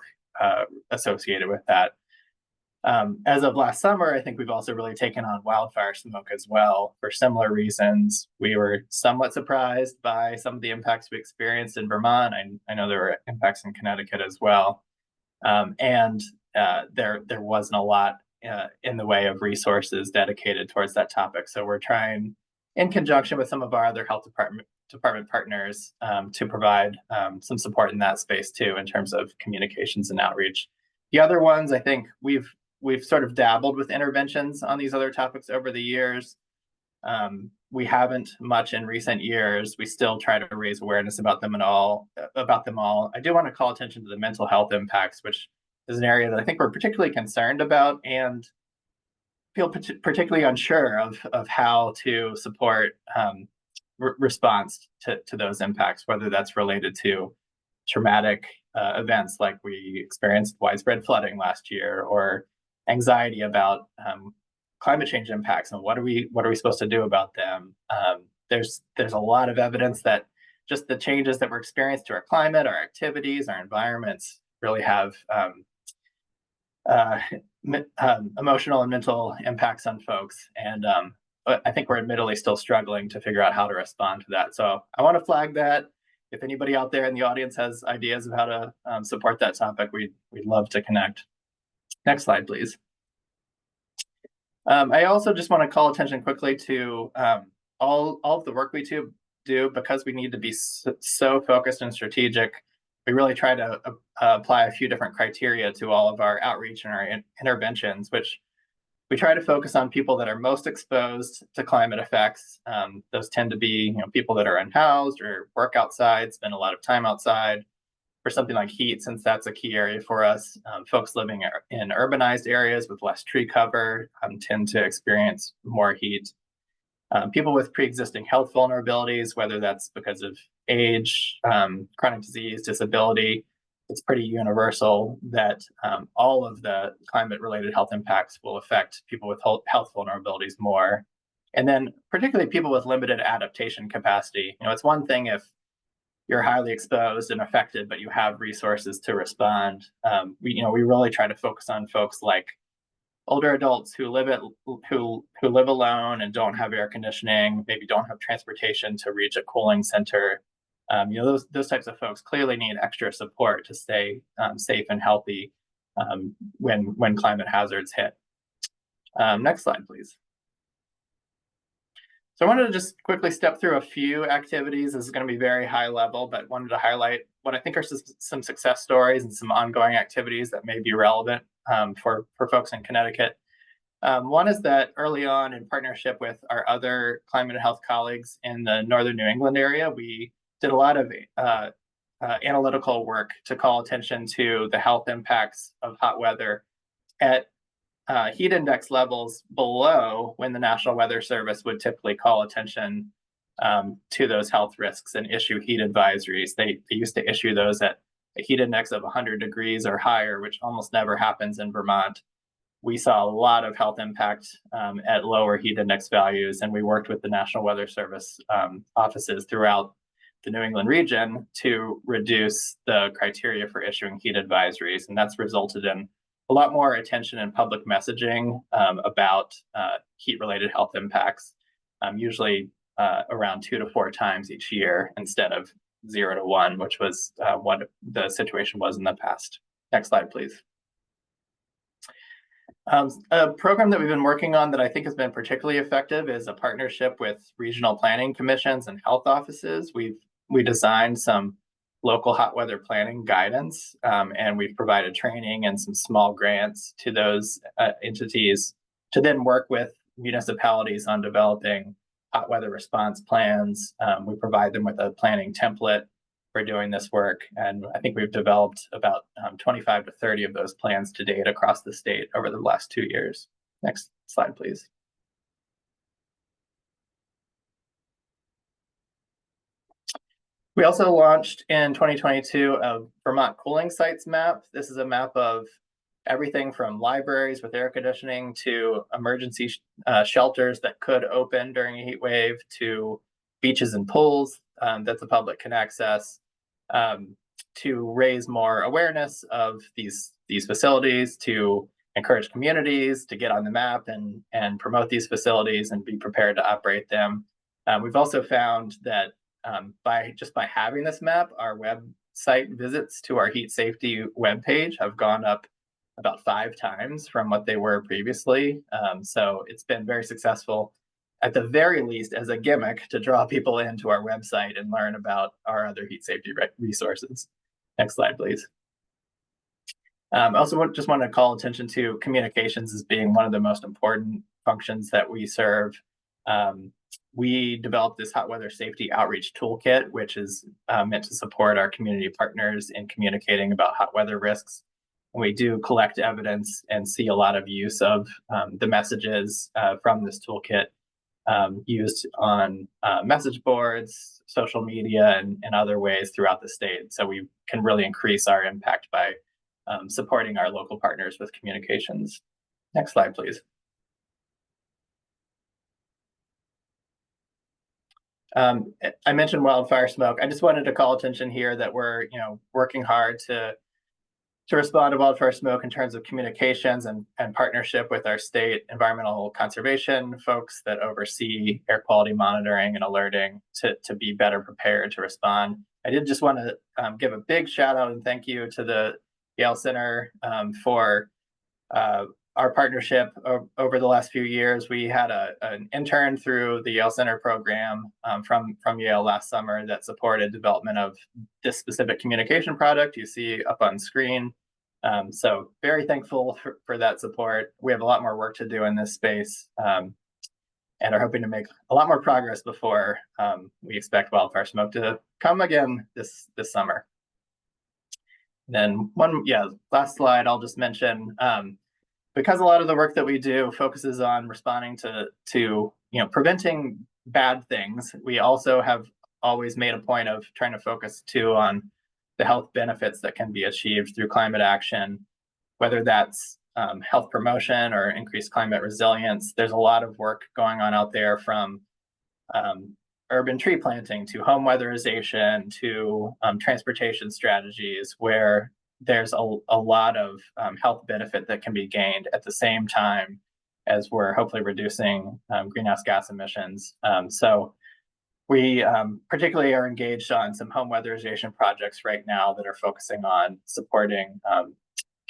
associated with that. As of last summer, I think we've also really taken on wildfire smoke as well for similar reasons. We were somewhat surprised by some of the impacts we experienced in Vermont. I know there were impacts in Connecticut as well. And there wasn't a lot in the way of resources dedicated towards that topic. So we're trying, in conjunction with some of our other health department partners, to provide some support in that space too, in terms of communications and outreach. The other ones, I think we've sort of dabbled with interventions on these other topics over the years. We haven't much in recent years. We still try to raise awareness about them all. I do want to call attention to the mental health impacts, which is an area that I think we're particularly concerned about and feel particularly unsure of how to support response to those impacts, whether that's related to traumatic events like we experienced widespread flooding last year, or anxiety about climate change impacts and what are we supposed to do about them. There's a lot of evidence that just the changes that we're experiencing to our climate, our activities, our environments really have emotional and mental impacts on folks. And I think we're admittedly still struggling to figure out how to respond to that. So I want to flag that. If anybody out there in the audience has ideas of how to support that topic, we'd love to connect. Next slide, please. I also just want to call attention quickly to all of the work we do, because we need to be so focused and strategic. We really try to apply a few different criteria to all of our outreach and our interventions, which we try to focus on people that are most exposed to climate effects. Those tend to be people that are unhoused or work outside, spend a lot of time outside. For something like heat, since that's a key area for us, folks living in urbanized areas with less tree cover tend to experience more heat. People with pre-existing health vulnerabilities, whether that's because of age, chronic disease, disability, it's pretty universal that all of the climate-related health impacts will affect people with health vulnerabilities more. And then particularly people with limited adaptation capacity. It's one thing if you're highly exposed and affected, but you have resources to respond. We really try to focus on folks like older adults who live alone and don't have air conditioning, maybe don't have transportation to reach a cooling center. Those types of folks clearly need extra support to stay safe and healthy when climate hazards hit. Next slide, please. So I wanted to just quickly step through a few activities. This is going to be very high level, but wanted to highlight what I think are some success stories and some ongoing activities that may be relevant for folks in Connecticut. One is that early on, in partnership with our other climate and health colleagues in the northern New England area, we did a lot of analytical work to call attention to the health impacts of hot weather at heat index levels below when the National Weather Service would typically call attention to those health risks and issue heat advisories. They used to issue those at a heat index of 100 degrees or higher, which almost never happens in Vermont. We saw a lot of health impact at lower heat index values, and we worked with the National Weather Service offices throughout the New England region to reduce the criteria for issuing heat advisories, and that's resulted in a lot more attention and public messaging about heat-related health impacts, usually around 2 to 4 times each year instead of 0 to 1, which was what the situation was in the past. Next slide, please. A program that we've been working on that I think has been particularly effective is a partnership with regional planning commissions and health offices. We designed some local hot weather planning guidance, and we've provided training and some small grants to those entities to then work with municipalities on developing hot weather response plans. We provide them with a planning template for doing this work, and I think we've developed about 25 to 30 of those plans to date across the state over the last 2 years. Next slide, please. We also launched in 2022 a Vermont cooling sites map. This is a map of everything from libraries with air conditioning to emergency shelters that could open during a heat wave to beaches and pools that the public can access, to raise more awareness of these facilities, to encourage communities to get on the map and promote these facilities and be prepared to operate them. We've also found that by having this map, our website visits to our heat safety webpage have gone up about 5 times from what they were previously. So it's been very successful, at the very least, as a gimmick to draw people into our website and learn about our other heat safety resources. Next slide, please. Also just want to call attention to communications as being one of the most important functions that we serve. We developed this hot weather safety outreach toolkit, which is meant to support our community partners in communicating about hot weather risks. And we do collect evidence and see a lot of use of the messages from this toolkit used on message boards, social media, and other ways throughout the state. So we can really increase our impact by supporting our local partners with communications. Next slide, please. I mentioned wildfire smoke. I just wanted to call attention here that we're working hard to respond to wildfire smoke in terms of communications and partnership with our state environmental conservation folks that oversee air quality monitoring and alerting to be better prepared to respond. I did just want to give a big shout out and thank you to the Yale Center for our partnership over the last few years. We had an intern through the Yale Center program from Yale last summer that supported development of this specific communication product you see up on screen. So very thankful for that support. We have a lot more work to do in this space and are hoping to make a lot more progress before we expect wildfire smoke to come again this summer. Then last slide I'll just mention, because a lot of the work that we do focuses on responding to preventing bad things, we also have always made a point of trying to focus too on the health benefits that can be achieved through climate action, whether that's health promotion or increased climate resilience. There's a lot of work going on out there, from urban tree planting to home weatherization to transportation strategies, where there's a lot of health benefit that can be gained at the same time as we're hopefully reducing greenhouse gas emissions. So we particularly are engaged on some home weatherization projects right now that are focusing on supporting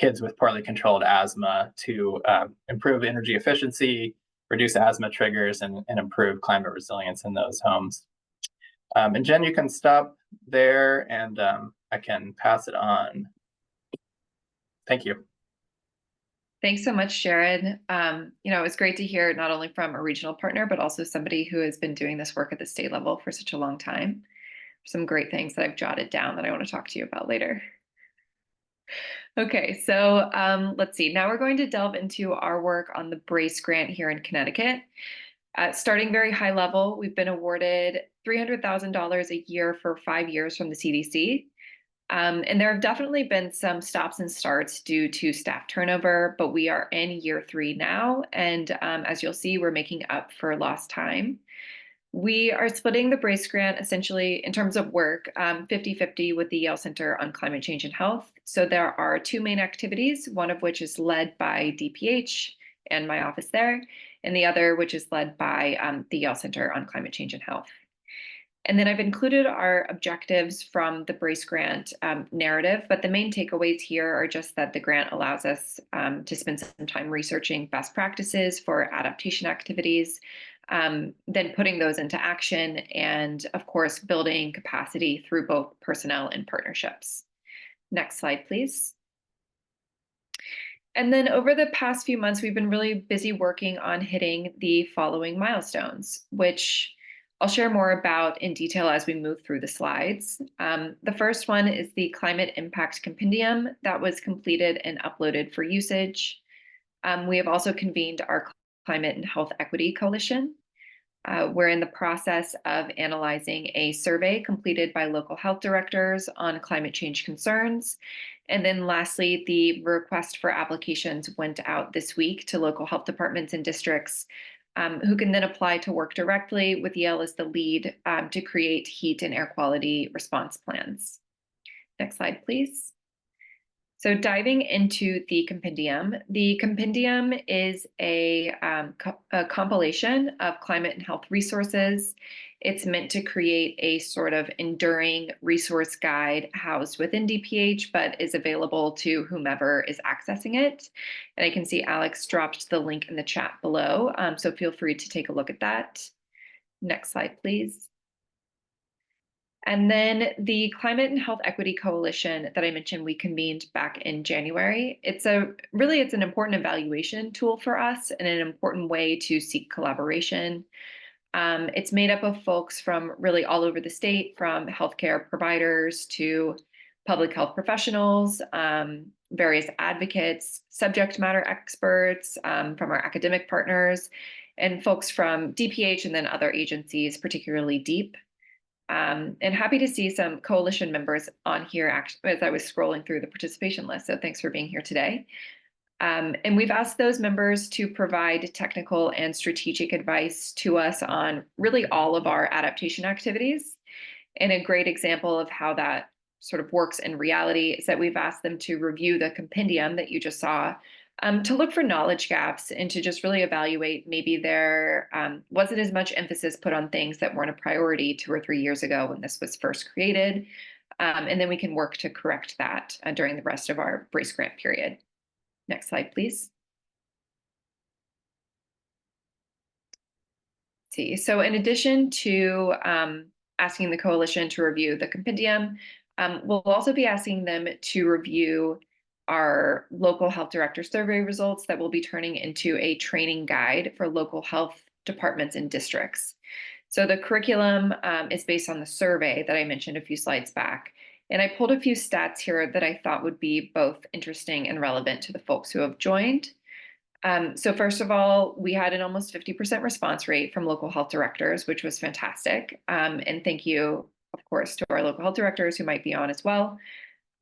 kids with poorly controlled asthma to improve energy efficiency, reduce asthma triggers, and improve climate resilience in those homes. And Jen, you can stop there, and I can pass it on. Thank you. Thanks so much, Jared. It was great to hear not only from a regional partner, but also somebody who has been doing this work at the state level for such a long time. Some great things that I've jotted down that I want to talk to you about later. Okay, so let's see. Now we're going to delve into our work on the BRACE grant here in Connecticut. Starting very high level, we've been awarded $300,000 a year for 5 years from the CDC. And there have definitely been some stops and starts due to staff turnover, but we are in year 3 now. And as you'll see, we're making up for lost time. We are splitting the BRACE grant essentially in terms of work, 50-50 with the Yale Center on Climate Change and Health. So there are 2 main activities, one of which is led by DPH and my office there, and the other which is led by the Yale Center on Climate Change and Health. And then I've included our objectives from the BRACE grant narrative, but the main takeaways here are just that the grant allows us to spend some time researching best practices for adaptation activities, then putting those into action, and of course, building capacity through both personnel and partnerships. Next slide, please. And then over the past few months, we've been really busy working on hitting the following milestones, which I'll share more about in detail as we move through the slides. The first one is the Climate Impact Compendium that was completed and uploaded for usage. We have also convened our Climate and Health Equity Coalition. We're in the process of analyzing a survey completed by local health directors on climate change concerns. And then lastly, the request for applications went out this week to local health departments and districts who can then apply to work directly with Yale as the lead to create heat and air quality response plans. Next slide, please. So diving into the compendium is a compilation of climate and health resources. It's meant to create a sort of enduring resource guide housed within DPH, but is available to whomever is accessing it. And I can see Alex dropped the link in the chat below, so feel free to take a look at that. Next slide, please. And then the Climate and Health Equity Coalition that I mentioned we convened back in January. It's an important evaluation tool for us and an important way to seek collaboration. It's made up of folks from really all over the state, from healthcare providers to public health professionals, various advocates, subject matter experts from our academic partners, and folks from DPH and then other agencies, particularly DEEP. And happy to see some coalition members on here as I was scrolling through the participation list. So thanks for being here today. And we've asked those members to provide technical and strategic advice to us on really all of our adaptation activities. And a great example of how that sort of works in reality is that we've asked them to review the compendium that you just saw, to look for knowledge gaps and to just really evaluate maybe there wasn't as much emphasis put on things that weren't a priority 2 or 3 years ago when this was first created. And then we can work to correct that during the rest of our BRACE grant period. Next slide, please. Let's see, so in addition to asking the coalition to review the compendium, we'll also be asking them to review our local health director survey results that will be turning into a training guide for local health departments and districts. So the curriculum is based on the survey that I mentioned a few slides back. And I pulled a few stats here that I thought would be both interesting and relevant to the folks who have joined. So first of all, we had an almost 50% response rate from local health directors, which was fantastic. And thank you, of course, to our local health directors who might be on as well.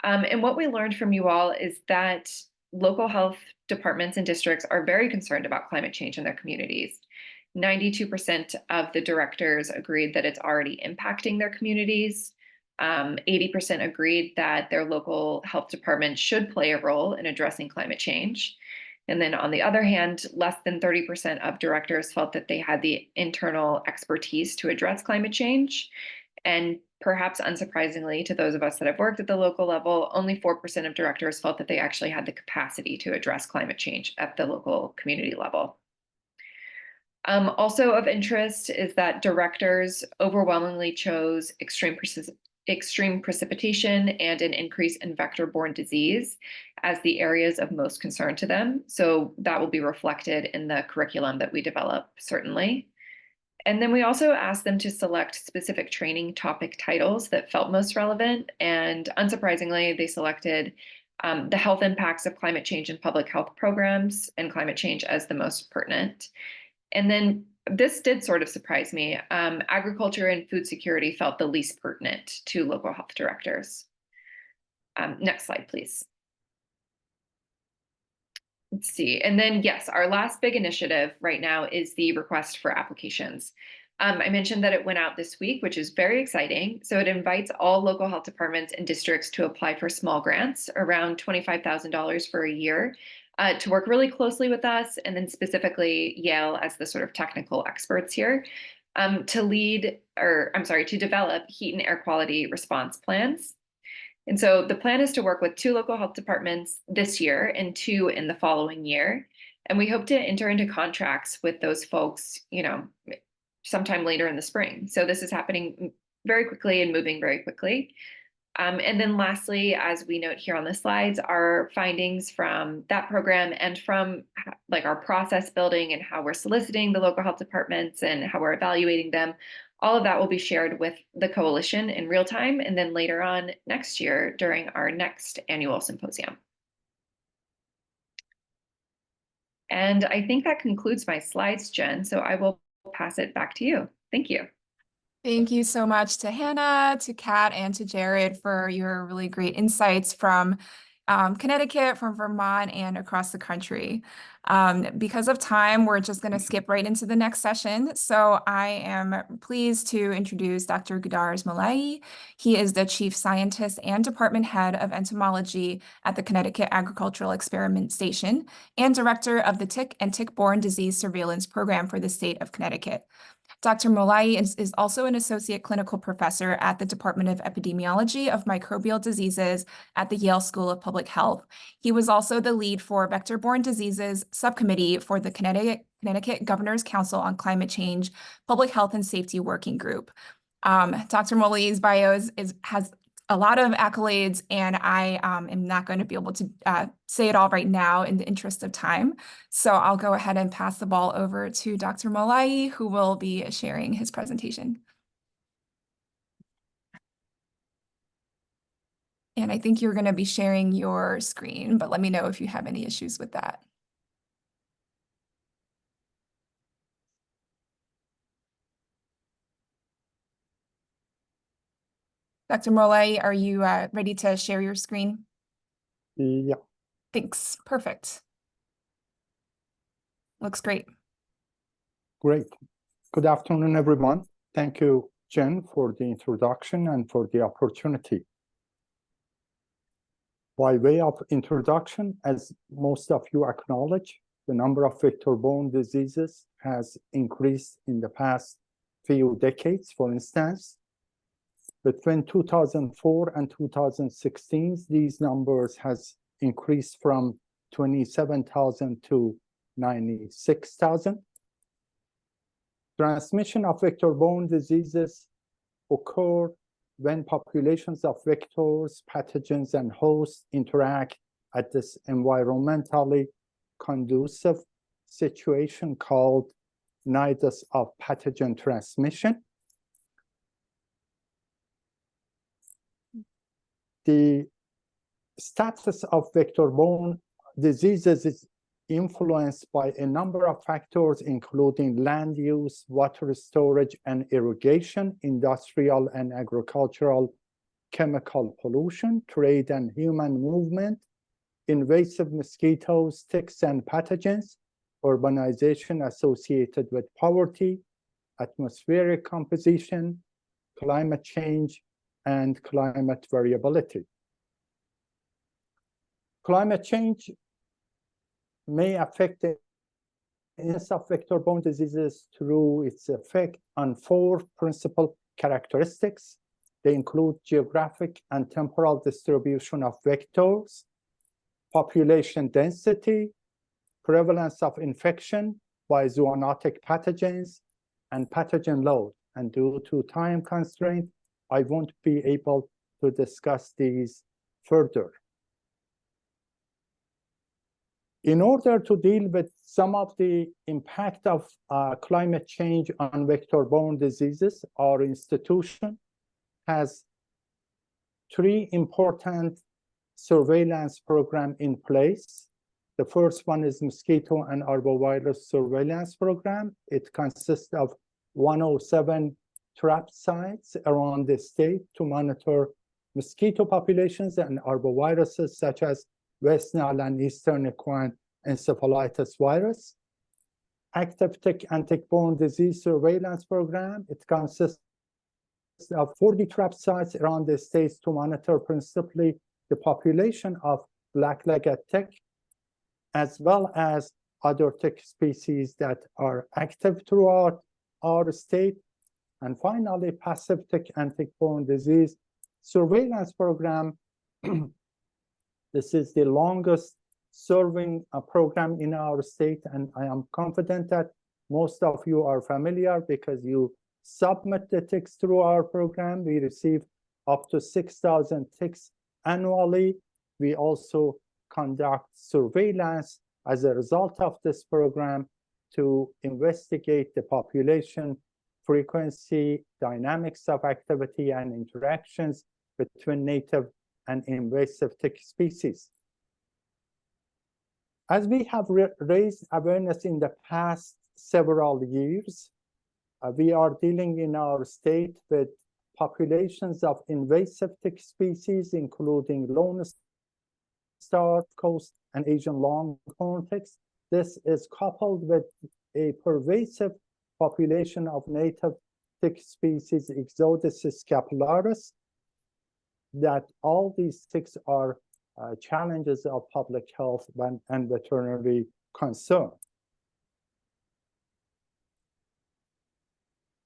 And what we learned from you all is that local health departments and districts are very concerned about climate change in their communities. 92% of the directors agreed that it's already impacting their communities. 80% agreed that their local health department should play a role in addressing climate change. And then on the other hand, less than 30% of directors felt that they had the internal expertise to address climate change. And perhaps unsurprisingly to those of us that have worked at the local level, only 4% of directors felt that they actually had the capacity to address climate change at the local community level. Also of interest is that directors overwhelmingly chose extreme precipitation and an increase in vector-borne disease as the areas of most concern to them. So that will be reflected in the curriculum that we develop, certainly. And then we also asked them to select specific training topic titles that felt most relevant. And unsurprisingly, they selected the health impacts of climate change in public health programs and climate change as the most pertinent. And then this did sort of surprise me. Agriculture and food security felt the least pertinent to local health directors. Next slide, please. Let's see. And then, yes, our last big initiative right now is the request for applications. I mentioned that it went out this week, which is very exciting. So it invites all local health departments and districts to apply for small grants, around $25,000 for a year, to work really closely with us, and then specifically Yale as the sort of technical experts here, to develop heat and air quality response plans. And so the plan is to work with 2 local health departments this year and 2 in the following year. And we hope to enter into contracts with those folks, sometime later in the spring. So this is happening very quickly and moving very quickly. And then lastly, as we note here on the slides, our findings from that program and from our process building and how we're soliciting the local health departments and how we're evaluating them, all of that will be shared with the coalition in real time, and then later on next year during our next annual symposium. And I think that concludes my slides, Jen, so I will pass it back to you. Thank you. Thank you so much to Hannah, to Kat, and to Jared for your really great insights from Connecticut, from Vermont, and across the country. Because of time, we're just going to skip right into the next session. So I am pleased to introduce Dr. Goudarz Molaei. He is the Chief Scientist and Department Head of Entomology at the Connecticut Agricultural Experiment Station and Director of the Tick and Tick-Borne Disease Surveillance Program for the state of Connecticut. Dr. Molaei is also an associate clinical professor at the Department of Epidemiology of Microbial Diseases at the Yale School of Public Health. He was also the lead for vector-borne diseases subcommittee for the Connecticut Governor's Council on Climate Change Public Health and Safety Working Group. Dr. Molaei's bio has a lot of accolades, and I am not going to be able to say it all right now in the interest of time. So I'll go ahead and pass the ball over to Dr. Molaei, who will be sharing his presentation. And I think you're going to be sharing your screen, but let me know if you have any issues with that. Dr. Molaei, are you ready to share your screen? Yeah. Thanks. Perfect. Looks great. Great. Good afternoon, everyone. Thank you, Jen, for the introduction and for the opportunity. By way of introduction, as most of you acknowledge, the number of vector-borne diseases has increased in the past few decades. For instance, between 2004 and 2016, these numbers has increased from 27,000 to 96,000. Transmission of vector-borne diseases occur when populations of vectors, pathogens, and hosts interact at this environmentally conducive situation called nidus of pathogen transmission. The status of vector-borne diseases is influenced by a number of factors, including land use, water storage and irrigation, industrial and agricultural chemical pollution, trade and human movement, invasive mosquitoes, ticks and pathogens, urbanization associated with poverty, atmospheric composition, climate change, and climate variability. Climate change may affect the incidence of vector-borne diseases through its effect on 4 principal characteristics: They include geographic and temporal distribution of vectors, population density, prevalence of infection by zoonotic pathogens, and pathogen load. And due to time constraint, I won't be able to discuss these further. In order to deal with some of the impact of climate change on vector-borne diseases, our institution has 3 important surveillance programs in place. The first one is mosquito and arbovirus surveillance program. It consists of 107 trap sites around the state to monitor mosquito populations and arboviruses such as West Nile and Eastern equine encephalitis virus. Active tick and tick-borne disease surveillance program. It consists of 40 trap sites around the states to monitor principally the population of black-legged tick, as well as other tick species that are active throughout our state. And finally, passive tick and tick-borne disease surveillance program. This is the longest serving program in our state, and I am confident that most of you are familiar because you submit the ticks through our program. We receive up to 6,000 ticks annually. We also conduct surveillance as a result of this program to investigate the population frequency, dynamics of activity, and interactions between native and invasive tick species. As we have raised awareness in the past several years, we are dealing in our state with populations of invasive tick species, including Lone Star, Coast, and Asian longhorn ticks. This is coupled with a pervasive population of native tick species, Ixodes scapularis, that all these ticks are challenges of public health and veterinary concern.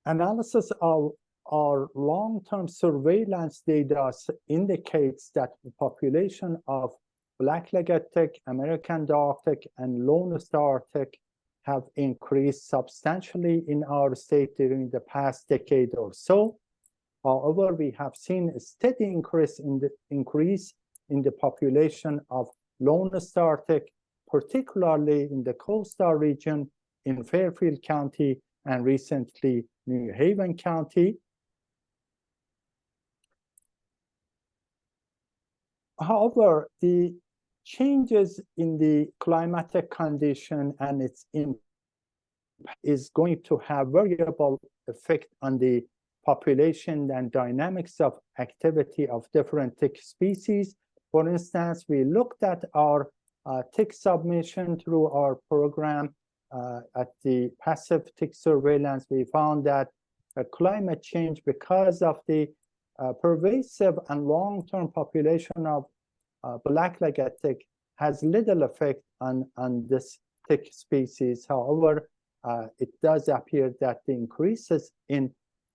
Analysis of our long-term surveillance data indicates that the population of black-legged tick, American dog tick, and Lone Star tick have increased substantially in our state during the past decade or so. However, we have seen a steady increase in the population of Lone Star tick, particularly in the coastal region in Fairfield County and recently New Haven County. However, the changes in the climatic condition and its impact is going to have variable effect on the population and dynamics of activity of different tick species. For instance, we looked at our tick submission through our program at the passive tick surveillance. We found that climate change, because of the pervasive and long-term population of black-legged tick, has little effect on this tick species. However, it does appear that the increases in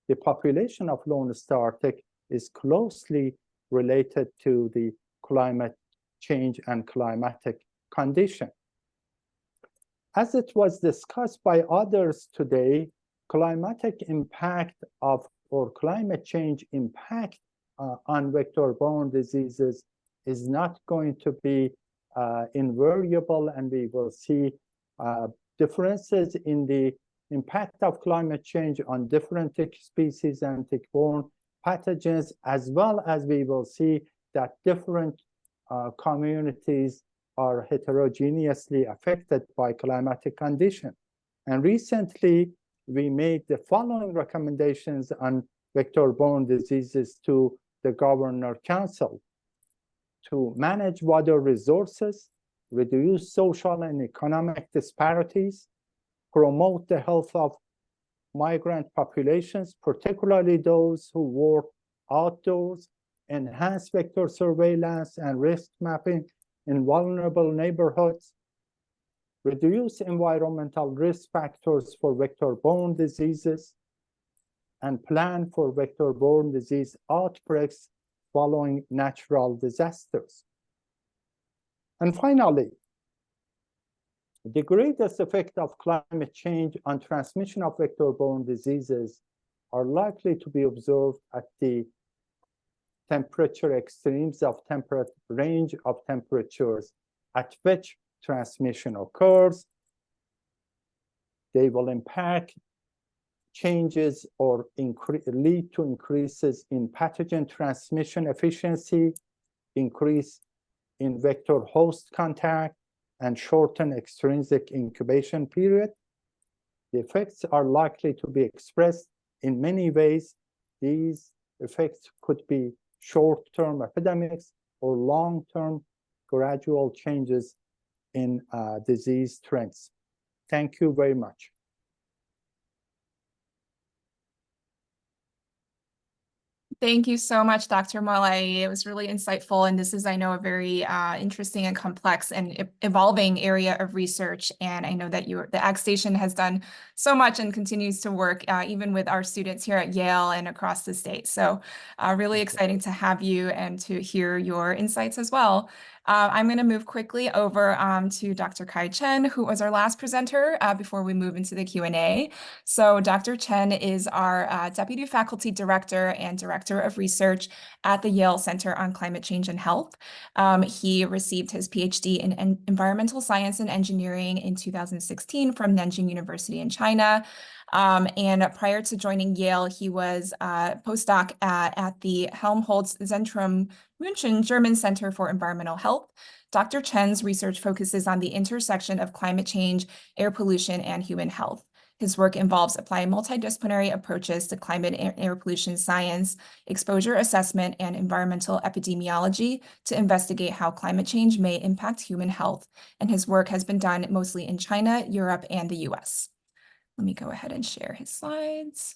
the population of Lone Star tick is closely related to the climate change and climatic condition. As it was discussed by others today, climatic impact of or climate change impact on vector-borne diseases is not going to be invariable, and we will see differences in the impact of climate change on different tick species and tick-borne pathogens, as well as we will see that different communities are heterogeneously affected by climatic condition. And recently, we made the following recommendations on vector-borne diseases to the Governor Council: to manage water resources, reduce social and economic disparities, promote the health of migrant populations, particularly those who work outdoors, enhance vector surveillance and risk mapping in vulnerable neighborhoods, reduce environmental risk factors for vector-borne diseases, and plan for vector-borne disease outbreaks following natural disasters. And finally, the greatest effect of climate change on transmission of vector-borne diseases are likely to be observed at the temperature extremes of range of temperatures at which transmission occurs. They will impact changes or lead to increases in pathogen transmission efficiency, increase in vector host contact, and shorten extrinsic incubation period. The effects are likely to be expressed in many ways. These effects could be short-term epidemics or long-term gradual changes in disease trends. Thank you very much. Thank you so much, Dr. Molaei. It was really insightful, and this is, I know, a very interesting and complex and evolving area of research. And I know that the Ag Station has done so much and continues to work even with our students here at Yale and across the state. So really exciting to have you and to hear your insights as well. I'm going to move quickly over to Dr. Kai Chen, who was our last presenter before we move into the Q&A. So Dr. Chen is our Deputy Faculty Director and Director of Research at the Yale Center on Climate Change and Health. He received his PhD in Environmental Science and Engineering in 2016 from Nanjing University in China. And prior to joining Yale, he was a postdoc at the Helmholtz-Zentrum München German Center for Environmental Health. Dr. Chen's research focuses on the intersection of climate change, air pollution, and human health. His work involves applying multidisciplinary approaches to climate and air pollution science, exposure assessment, and environmental epidemiology to investigate how climate change may impact human health. And his work has been done mostly in China, Europe, and the US. Let me go ahead and share his slides.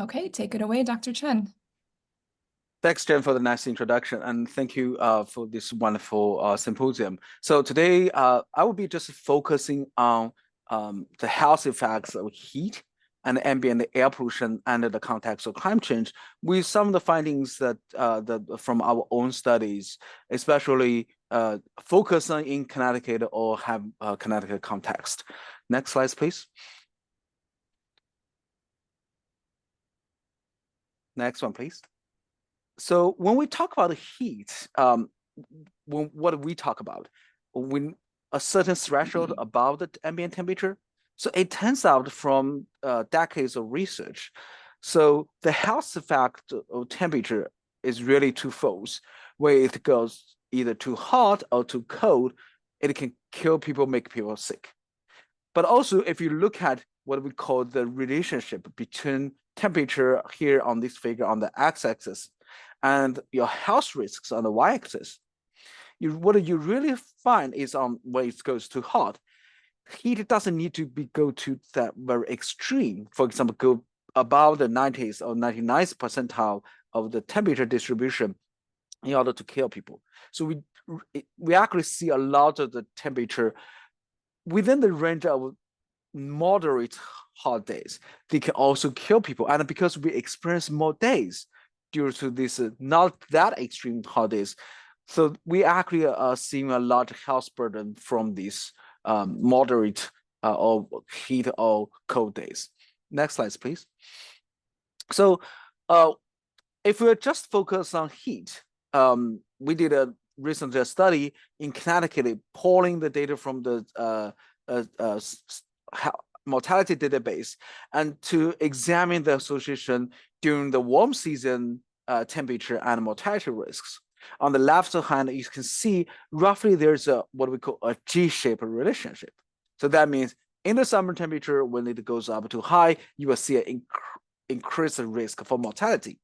Okay, take it away, Dr. Chen. Thanks, Jen, for the nice introduction, and thank you for this wonderful symposium. So today, I will be just focusing on the health effects of heat and ambient air pollution under the context of climate change, with some of the findings that from our own studies, especially focus on in Connecticut or have Connecticut context. Next slide, please. Next one, please. So when we talk about heat, what do we talk about? When a certain threshold above the ambient temperature. So it turns out from decades of research, so the health effect of temperature is really twofold, where it goes either too hot or too cold, it can kill people, make people sick. But also, if you look at what we call the relationship between temperature here on this figure on the x-axis and your health risks on the y-axis, what you really find is on when it goes too hot, heat doesn't need to go to that very extreme. For example, go above the 90th or 99th percentile of the temperature distribution in order to kill people. So we actually see a lot of the temperature within the range of moderate hot days. They can also kill people. And because we experience more days due to this not that extreme hot days, so we actually are seeing a lot of health burden from these moderate or heat or cold days. Next slide, please. So if we're just focused on heat, we did a recent study in Connecticut, pulling the data from the mortality database and to examine the association during the warm season temperature and mortality risks. On the left hand, you can see roughly there's what we call a G-shaped relationship. So that means in the summer temperature, when it goes up too high, you will see an increased risk for mortality.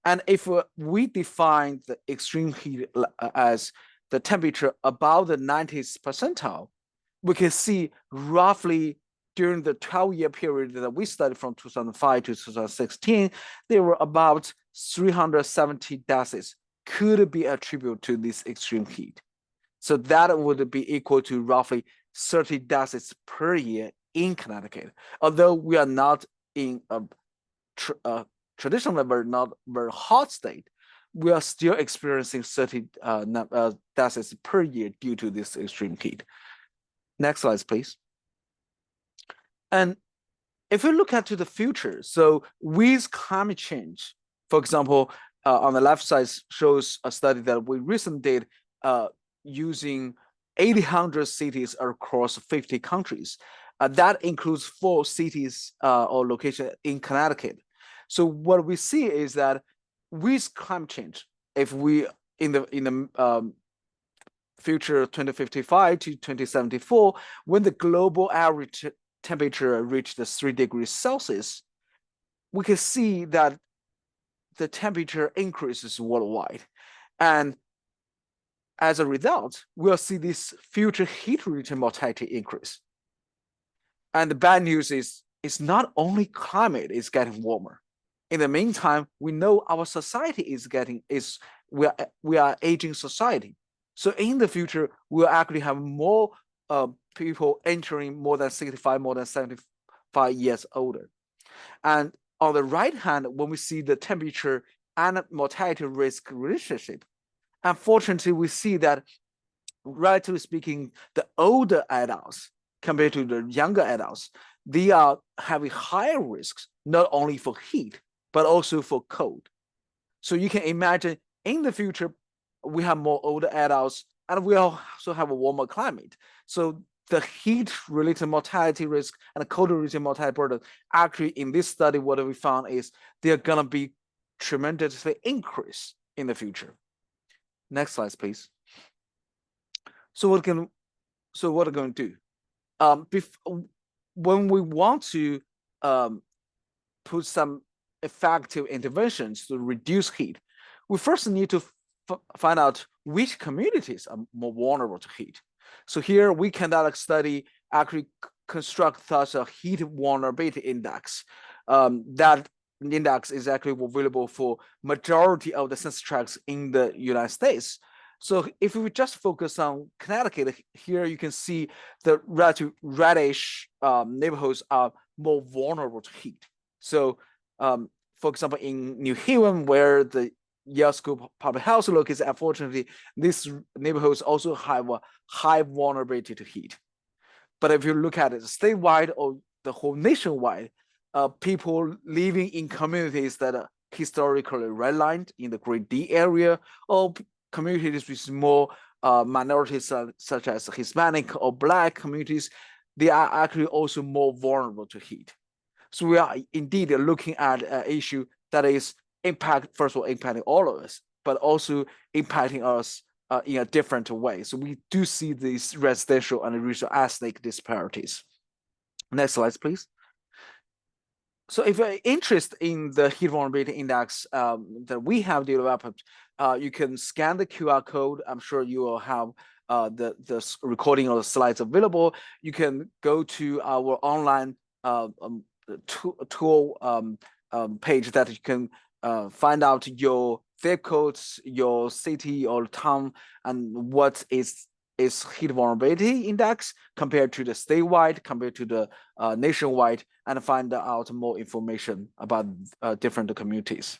And if we define the extreme heat as the temperature above the 90th percentile, we can see roughly during the 12-year period that we studied from 2005 to 2016, there were about 370 deaths could be attributed to this extreme heat. So that would be equal to roughly 30 deaths per year in Connecticut. Although we are not in a traditionally very hot state, we are still experiencing 30 deaths per year due to this extreme heat. Next slide, please. And if we look at to the future, so with climate change, for example, on the left side shows a study that we recently did using 800 cities across 50 countries. That includes 4 cities or locations in Connecticut. So what we see is that with climate change, if we in the future 2055 to 2074, when the global average temperature reached the 3 degrees Celsius, we can see that the temperature increases worldwide. And as a result, we'll see this future heat-related mortality increase. And the bad news is it's not only climate is getting warmer. In the meantime, we know our society we are aging society. So in the future, we'll actually have more people entering more than 65, more than 75 years older. And on the right hand, when we see the temperature and mortality risk relationship, unfortunately, we see that, relatively speaking, the older adults compared to the younger adults, they are having higher risks, not only for heat, but also for cold. So you can imagine in the future, we have more older adults and we also have a warmer climate. So the heat-related mortality risk and the cold-related mortality burden, actually in this study, what we found is they're gonna be tremendously increased in the future. Next slide, please. So what are we going to do? When we want to put some effective interventions to reduce heat, we first need to find out which communities are more vulnerable to heat. So here we conduct a study, actually construct such a heat vulnerability index. That index is actually available for majority of the census tracts in the United States. So if we just focus on Connecticut, here you can see the reddish neighborhoods are more vulnerable to heat. So for example, in New Haven, where the Yale School Public Health located, unfortunately, these neighborhoods also have a high vulnerability to heat. But if you look at it statewide or the whole nationwide, people living in communities that are historically redlined in the Great D area, or communities with more minorities such as Hispanic or Black communities, they are actually also more vulnerable to heat. So we are indeed looking at an issue that is first of all, impacting all of us, but also impacting us in a different way. So we do see these residential and regional ethnic disparities. Next slide, please. So if you're interested in the heat vulnerability index that we have developed, you can scan the QR code. I'm sure you will have the recording of the slides available. You can go to our online tool page that you can find out your zip codes, your city or town, and what is heat vulnerability index compared to the statewide, compared to the nationwide, and find out more information about different communities.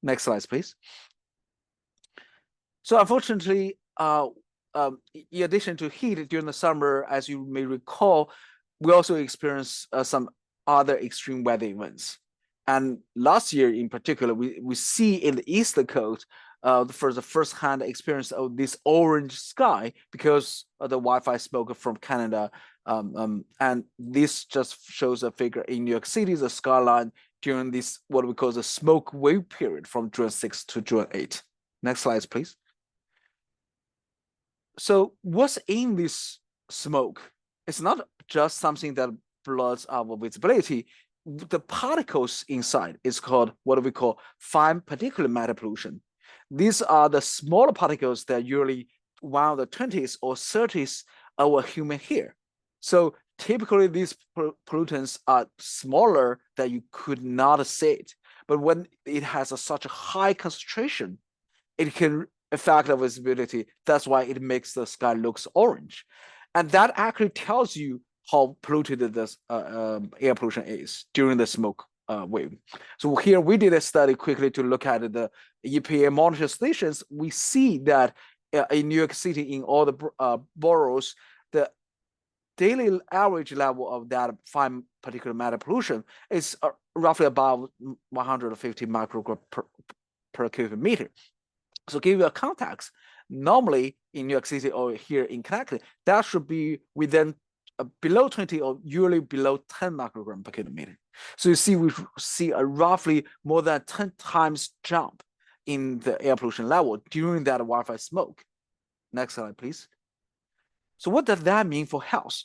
Next slide, please. So unfortunately, in addition to heat during the summer, as you may recall, we also experienced some other extreme weather events. And last year in particular, we see in the East Coast for the first-hand experience of this orange sky because of the Wi-Fi smoke from Canada. And this just shows a figure in New York City, the skyline during this, what we call the smoke wave period from June 6 to June 8. Next slide, please. So what's in this smoke? It's not just something that blurs our visibility. The particles inside is called what we call fine particulate matter pollution. These are the smaller particles that usually 1 of the 20th or 30th of a human hair. So typically these pollutants are smaller that you could not see it. But when it has such a high concentration, it can affect our visibility. That's why it makes the sky looks orange. And that actually tells you how polluted this air pollution is during the smoke wave. So here we did a study quickly to look at the EPA monitor stations. We see that in New York City, in all the boroughs, the daily average level of that fine particulate matter pollution is roughly about 150 microgram per cubic meter. So give you a context, normally in New York City or here in Connecticut, that should be within below 20 or usually below 10 microgram per cubic meter. So you see, we see a roughly more than 10 times jump in the air pollution level during that Wi-Fi smoke. Next slide, please. So what does that mean for health?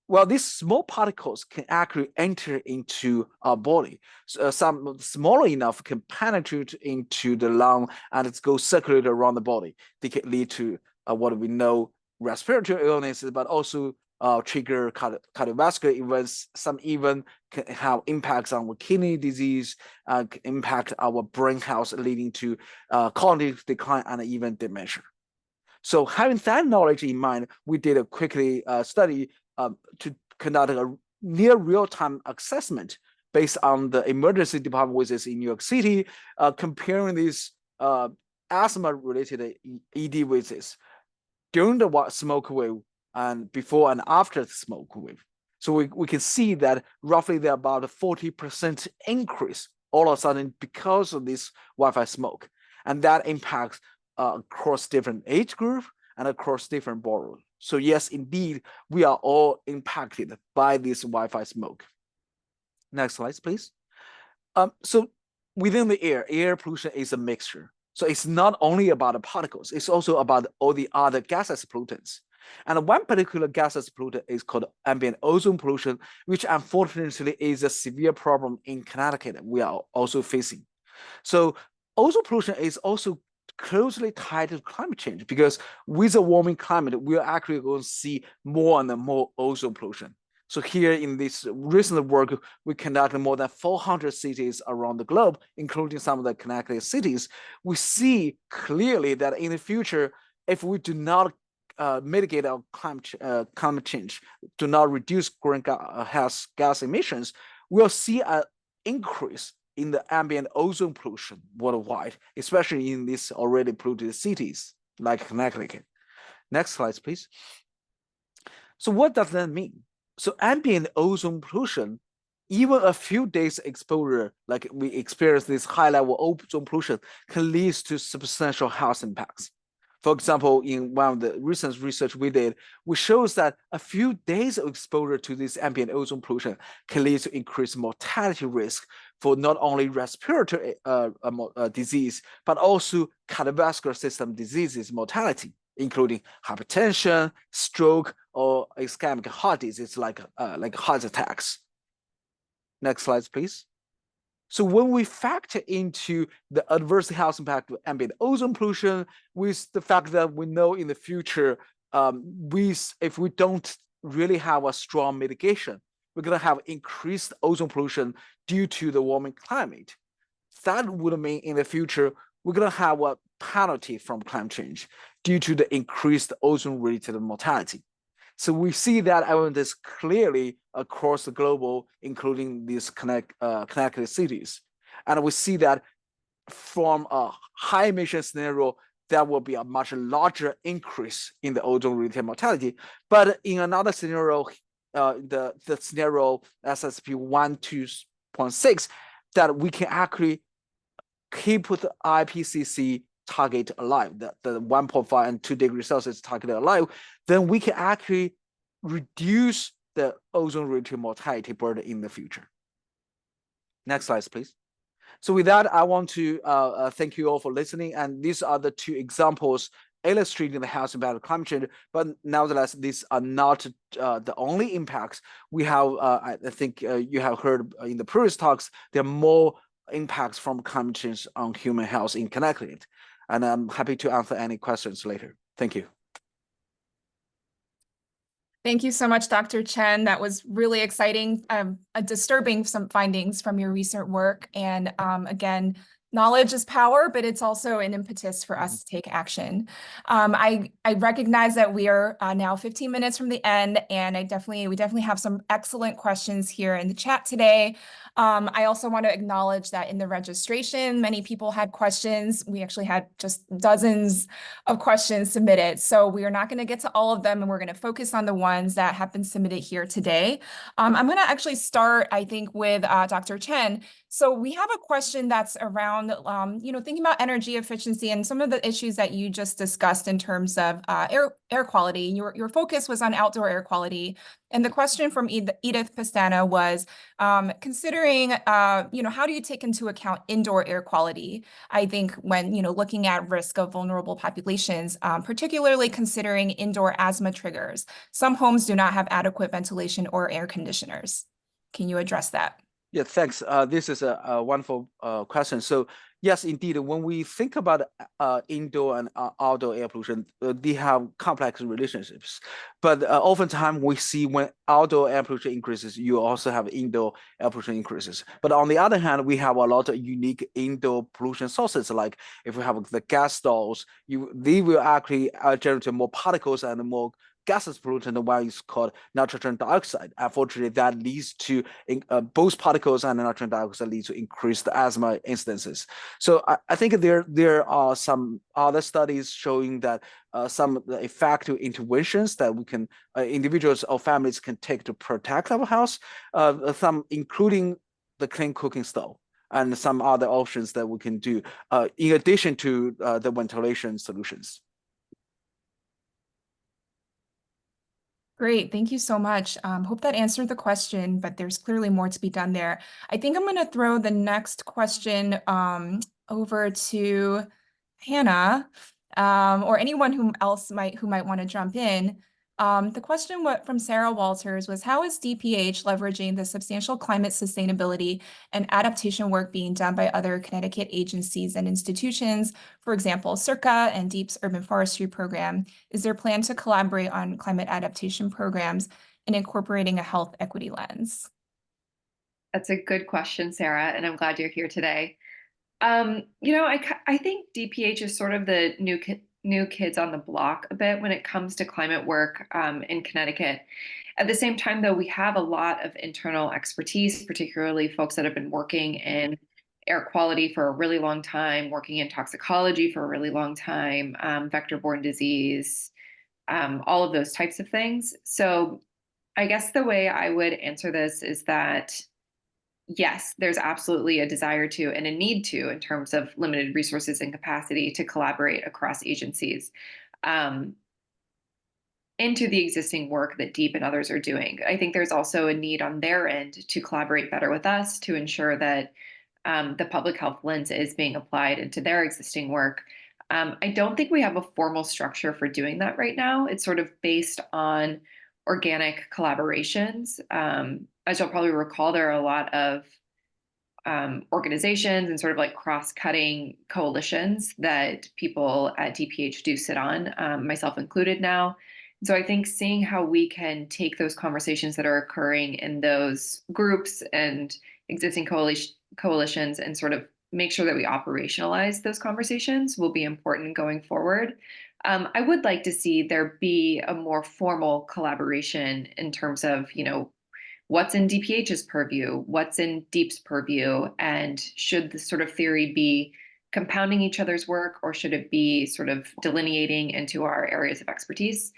Well, these small particles can actually enter into our body. So, some smaller enough can penetrate into the lung and it goes circulate around the body. They can lead to what we know respiratory illnesses, but also trigger cardiovascular events. Some even can have impacts on kidney disease, impact our brain health, leading to cognitive decline and even dementia. So having that knowledge in mind, we did a quickly study to conduct a near real-time assessment based on the emergency department visits in New York City, comparing these asthma-related ED visits during the smoke wave and before and after the smoke wave. So we can see that roughly there about a 40% increase all of a sudden because of this Wi-Fi smoke. And that impacts across different age group and across different boroughs. So yes, indeed, we are all impacted by this Wi-Fi smoke. Next slide, please. So within the air pollution is a mixture. So it's not only about the particles, it's also about all the other gaseous pollutants. And one particular gaseous pollutant is called ambient ozone pollution, which unfortunately is a severe problem in Connecticut we are also facing. So ozone pollution is also closely tied to climate change, because with a warming climate, we are actually going to see more and more ozone pollution. So here in this recent work, we conducted more than 400 cities around the globe, including some of the Connecticut cities. We see clearly that in the future, if we do not mitigate our climate change, do not reduce greenhouse gas emissions, we'll see an increase in the ambient ozone pollution worldwide, especially in these already polluted cities like Connecticut. Next slide, please. So what does that mean? So ambient ozone pollution, even a few days exposure, like we experience this high level ozone pollution, can lead to substantial health impacts. For example, in one of the recent research we did, we shows that a few days of exposure to this ambient ozone pollution can lead to increased mortality risk for not only respiratory disease, but also cardiovascular system diseases mortality, including hypertension, stroke, or ischemic heart disease like heart attacks. Next slide, please. So when we factor into the adverse health impact of ambient ozone pollution with the fact that we know in the future, if we don't really have a strong mitigation, we're going to have increased ozone pollution due to the warming climate. That would mean in the future, we're going to have a penalty from climate change due to the increased ozone-related mortality. So we see that evidence clearly across the global, including these Connecticut cities. And we see that from a high emission scenario, there will be a much larger increase in the ozone-related mortality. But in another scenario, the scenario SSP 1.2.6, that we can actually keep the IPCC target alive, the 1.5 and 2 degrees Celsius target alive, then we can actually reduce the ozone-related mortality burden in the future. Next slide, please. So with that, I want to thank you all for listening. And these are the two examples illustrating the health impact of climate change. But nevertheless, these are not the only impacts. We have, I think you have heard in the previous talks, there are more impacts from climate change on human health in Connecticut. And I'm happy to answer any questions later. Thank you. Thank you so much, Dr. Chen. That was really exciting, disturbing some findings from your recent work. And again, knowledge is power, but it's also an impetus for us to take action. I recognize that we are now 15 minutes from the end, and we definitely have some excellent questions here in the chat today. I also want to acknowledge that in the registration, many people had questions. We actually had just dozens of questions submitted. So we are not going to get to all of them, and we're going to focus on the ones that have been submitted here today. I'm going to actually start, I think, with Dr. Chen. So we have a question that's around, thinking about energy efficiency and some of the issues that you just discussed in terms of air quality. Your focus was on outdoor air quality. And the question from Edith Pastana was, considering, how do you take into account indoor air quality? I think when, looking at risk of vulnerable populations, particularly considering indoor asthma triggers. Some homes do not have adequate ventilation or air conditioners. Can you address that? Yeah, thanks. This is a wonderful question. So yes, indeed, when we think about indoor and outdoor air pollution, they have complex relationships. But oftentimes we see when outdoor air pollution increases, you also have indoor air pollution increases. But on the other hand, we have a lot of unique indoor pollution sources. Like if we have the gas stalls, they will actually generate more particles and more gases pollutant, the one is called nitrogen dioxide. Unfortunately, that leads to both particles and nitrogen dioxide lead to increased asthma incidences. So I think there are some other studies showing that some effective interventions that we can individuals or families can take to protect our house, some including the clean cooking stove and some other options that we can do in addition to the ventilation solutions. Great, thank you so much. Hope that answered the question, but there's clearly more to be done there. I think I'm going to throw the next question over to Hannah, or anyone who might want to jump in. The question from Sarah Walters was, how is DPH leveraging the substantial climate sustainability and adaptation work being done by other Connecticut agencies and institutions, for example, CIRCA and DEEP's Urban Forestry Program? Is there a plan to collaborate on climate adaptation programs and incorporating a health equity lens? That's a good question, Sarah, and I'm glad you're here today. I think DPH is sort of the new kids on the block a bit when it comes to climate work in Connecticut. At the same time, though, we have a lot of internal expertise, particularly folks that have been working in air quality for a really long time, working in toxicology for a really long time, vector-borne disease, all of those types of things. So I guess the way I would answer this is that yes, there's absolutely a desire to and a need to, in terms of limited resources and capacity, to collaborate across agencies into the existing work that DEEP and others are doing. I think there's also a need on their end to collaborate better with us to ensure that the public health lens is being applied into their existing work. I don't think we have a formal structure for doing that right now. It's sort of based on organic collaborations. As you'll probably recall, there are a lot of organizations and sort of like cross-cutting coalitions that people at DPH do sit on, myself included now. So I think seeing how we can take those conversations that are occurring in those groups and existing coalitions and sort of make sure that we operationalize those conversations will be important going forward. I would like to see there be a more formal collaboration in terms of, what's in DPH's purview, what's in DEEP's purview, and should the sort of theory be compounding each other's work, or should it be sort of delineating into our areas of expertise?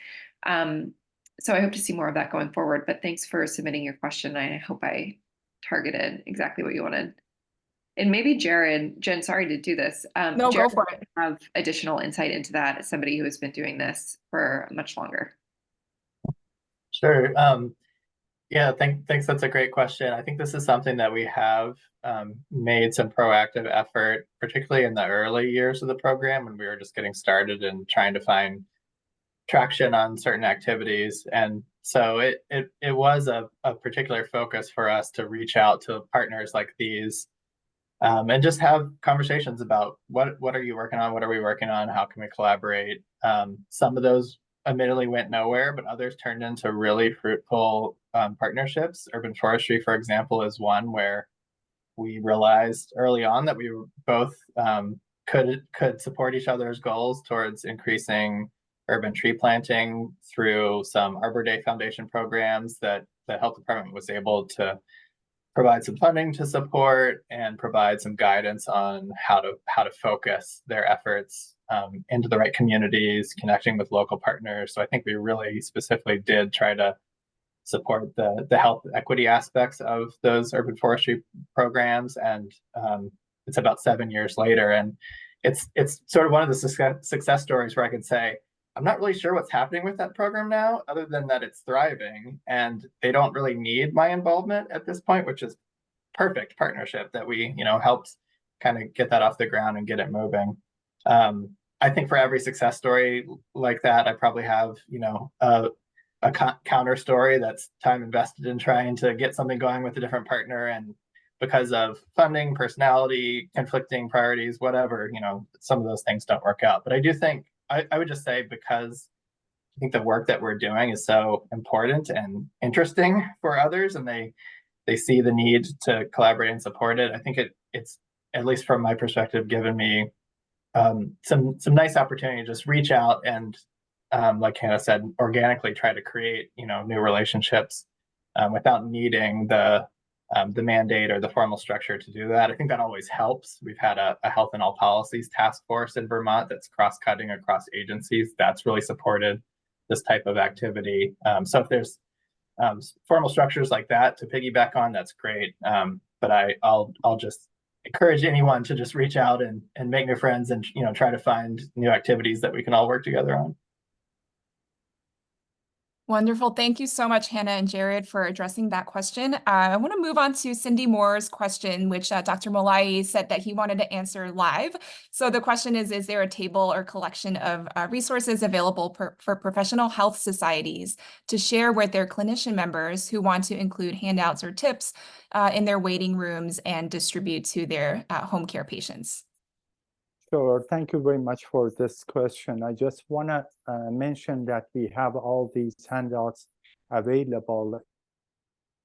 So I hope to see more of that going forward, but thanks for submitting your question. I hope I targeted exactly what you wanted. And maybe Jen, sorry to do this. No, Jared, go for it. have additional insight into that as somebody who has been doing this for much longer. Sure. Yeah, thanks. That's a great question. I think this is something that we have made some proactive effort, particularly in the early years of the program when we were just getting started and trying to find traction on certain activities. And so it was a particular focus for us to reach out to partners like these and just have conversations about what are you working on? What are we working on? How can we collaborate? Some of those admittedly went nowhere, but others turned into really fruitful partnerships. Urban forestry, for example, is one where we realized early on that we both could support each other's goals towards increasing urban tree planting through some Arbor Day Foundation programs that the health department was able to provide some funding to support and provide some guidance on how to focus their efforts into the right communities, connecting with local partners. So I think we really specifically did try to support the health equity aspects of those urban forestry programs. And it's about 7 years later, and it's sort of one of the success stories where I could say, I'm not really sure what's happening with that program now, other than that it's thriving, and they don't really need my involvement at this point, which is perfect partnership that we, helped kind of get that off the ground and get it moving. I think for every success story like that, I probably have, a counter story that's time invested in trying to get something going with a different partner, and because of funding, personality, conflicting priorities, whatever, some of those things don't work out. But I do think I would just say, because I think the work that we're doing is so important and interesting for others, and they see the need to collaborate and support it. I think it's, at least from my perspective, given me some nice opportunity to just reach out and, like Hannah said, organically try to create new relationships without needing the mandate or the formal structure to do that. I think that always helps. We've had a health and all policies task force in Vermont that's cross-cutting across agencies. That's really supported this type of activity. So if there's formal structures like that to piggyback on, that's great. But I'll just encourage anyone to just reach out and make new friends and try to find new activities that we can all work together on. Wonderful. Thank you so much, Hannah and Jared, for addressing that question. I want to move on to Cindy Moore's question, which Dr. Molaei said that he wanted to answer live. So the question is there a table or collection of resources available for professional health societies to share with their clinician members who want to include handouts or tips in their waiting rooms and distribute to their home care patients? Sure. Thank you very much for this question. I just want to mention that we have all these handouts available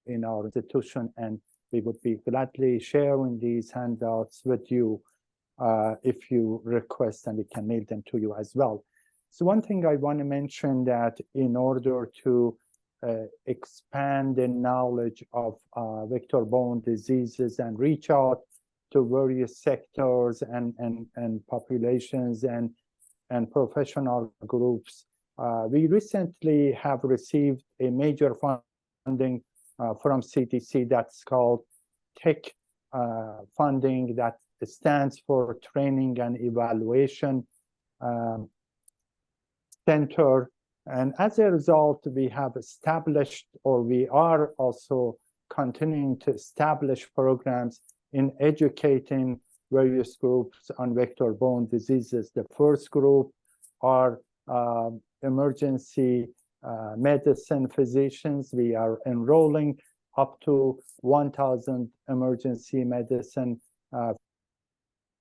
in our institution, and we would be gladly sharing these handouts with you if you request, and we can mail them to you as well. So one thing I want to mention, that in order to expand the knowledge of vector-borne diseases and reach out to various sectors and populations and professional groups, we recently have received a major funding from CDC that's called TECH funding, that stands for Training and Evaluation Center. And as a result, we have established, or we are also continuing to establish, programs in educating various groups on vector-borne diseases. The first group are emergency medicine physicians. We are enrolling up to 1,000 emergency medicine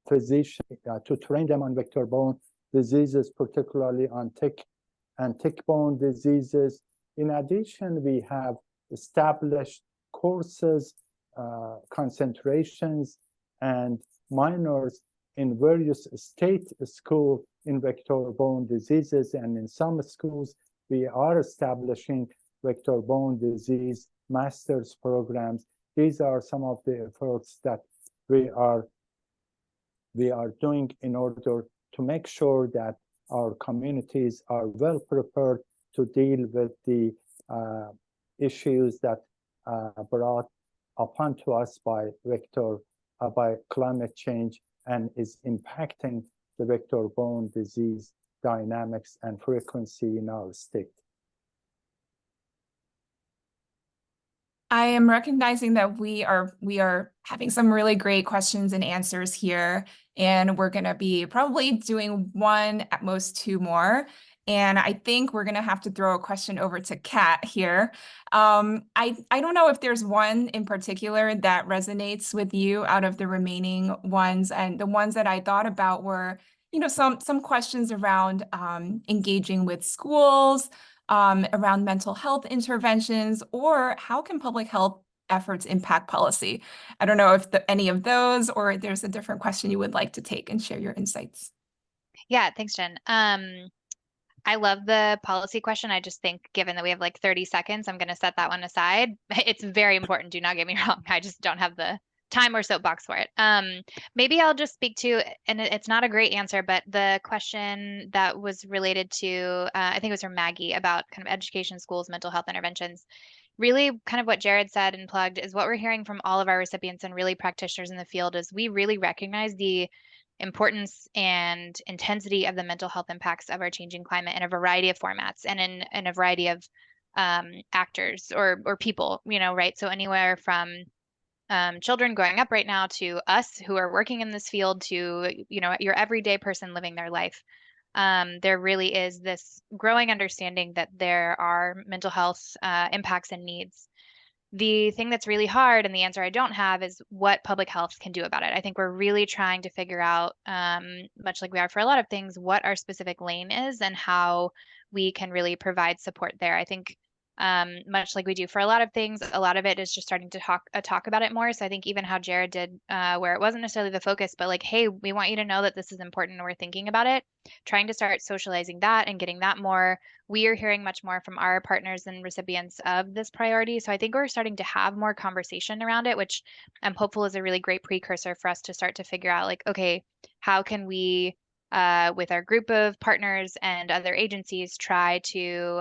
physicians to train them on vector-borne diseases, particularly on tick and tick-borne diseases. In addition, we have established courses, concentrations, and minors in various state schools in vector-borne diseases, and in some schools we are establishing vector-borne disease master's programs. These are some of the efforts that we are doing in order to make sure that our communities are well prepared to deal with the issues that brought upon to us by climate change, and is impacting the vector-borne disease dynamics and frequency in our state. I am recognizing that we are having some really great questions and answers here, and we're going to be probably doing one, at most two more. And I think we're going to have to throw a question over to Kat here. I don't know if there's one in particular that resonates with you out of the remaining ones. And the ones that I thought about were, some questions around engaging with schools, around mental health interventions, or how can public health efforts impact policy? I don't know if any of those, or there's a different question you would like to take and share your insights. Yeah, thanks, Jen. I love the policy question. I just think given that we have like 30 seconds, I'm going to set that one aside. It's very important. Do not get me wrong. I just don't have the time or soapbox for it. Maybe I'll just speak to, and it's not a great answer, but the question that was related to, I think it was from Maggie about kind of education, schools, mental health interventions. Really kind of what Jared said and plugged is what we're hearing from all of our recipients and really practitioners in the field is we really recognize the importance and intensity of the mental health impacts of our changing climate in a variety of formats and in a variety of actors or people, right? So anywhere from children growing up right now to us who are working in this field to, your everyday person living their life. There really is this growing understanding that there are mental health impacts and needs. The thing that's really hard and the answer I don't have is what public health can do about it. I think we're really trying to figure out, much like we are for a lot of things, what our specific lane is and how we can really provide support there. I think much like we do for a lot of things, a lot of it is just starting to talk about it more. So I think even how Jared did, where it wasn't necessarily the focus, but like, hey, we want you to know that this is important and we're thinking about it, trying to start socializing that and getting that more. We are hearing much more from our partners and recipients of this priority. So I think we're starting to have more conversation around it, which I'm hopeful is a really great precursor for us to start to figure out like, okay, how can we with our group of partners and other agencies, try to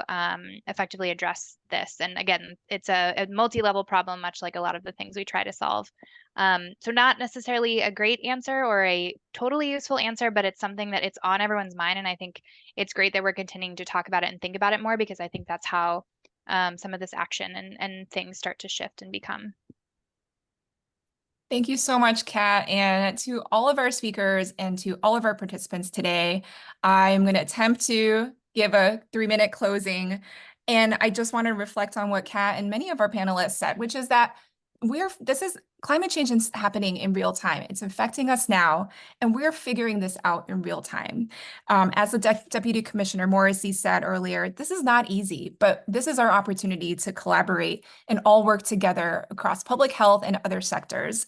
effectively address this. And again, it's a multi-level problem, much like a lot of the things we try to solve. So not necessarily a great answer or a totally useful answer, but it's something that it's on everyone's mind. And I think it's great that we're continuing to talk about it and think about it more, because I think that's how some of this action and things start to shift and become. Thank you so much, Kat. And to all of our speakers and to all of our participants today, I'm going to attempt to give a 3-minute closing. And I just want to reflect on what Kat and many of our panelists said, which is that climate change is happening in real time. It's affecting us now, and we're figuring this out in real time. As the Deputy Commissioner Morrissey said earlier, this is not easy, but this is our opportunity to collaborate and all work together across public health and other sectors.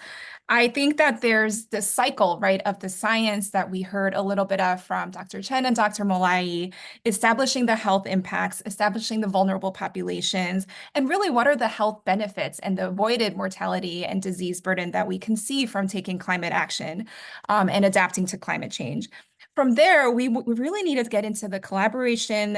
I think that there's this cycle, right, of the science that we heard a little bit of from Dr. Chen and Dr. Molaei, establishing the health impacts, establishing the vulnerable populations, and really what are the health benefits and the avoided mortality and disease burden that we can see from taking climate action and adapting to climate change. From there, we really need to get into the collaboration,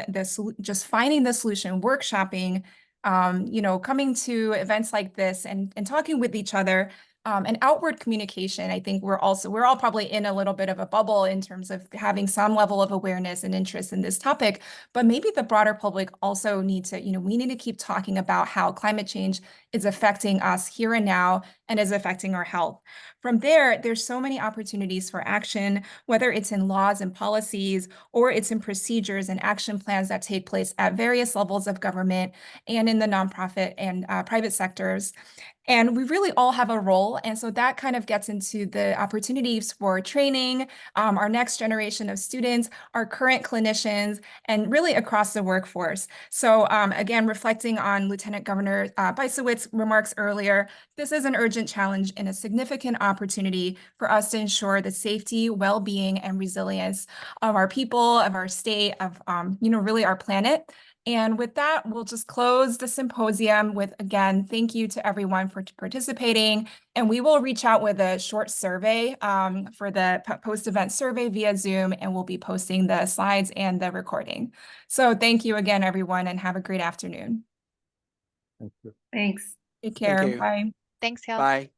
just finding the solution, workshopping, coming to events like this and talking with each other. And outward communication, I think we're all probably in a little bit of a bubble in terms of having some level of awareness and interest in this topic, but maybe the broader public also need to, we need to keep talking about how climate change is affecting us here and now and is affecting our health. From there, there's so many opportunities for action, whether it's in laws and policies, or it's in procedures and action plans that take place at various levels of government and in the nonprofit and private sectors. And we really all have a role. And so that kind of gets into the opportunities for training, our next generation of students, our current clinicians, and really across the workforce. So again, reflecting on Lieutenant Governor Bysiewicz's remarks earlier, this is an urgent challenge and a significant opportunity for us to ensure the safety, well-being, and resilience of our people, of our state, of really our planet. And with that, we'll just close the symposium with, again, thank you to everyone for participating. And we will reach out with a short survey for the post-event survey via Zoom, and we'll be posting the slides and the recording. So thank you again, everyone, and have a great afternoon. Thank you. Thanks. Take care. Thank you. Bye. Thanks, Cal. Bye.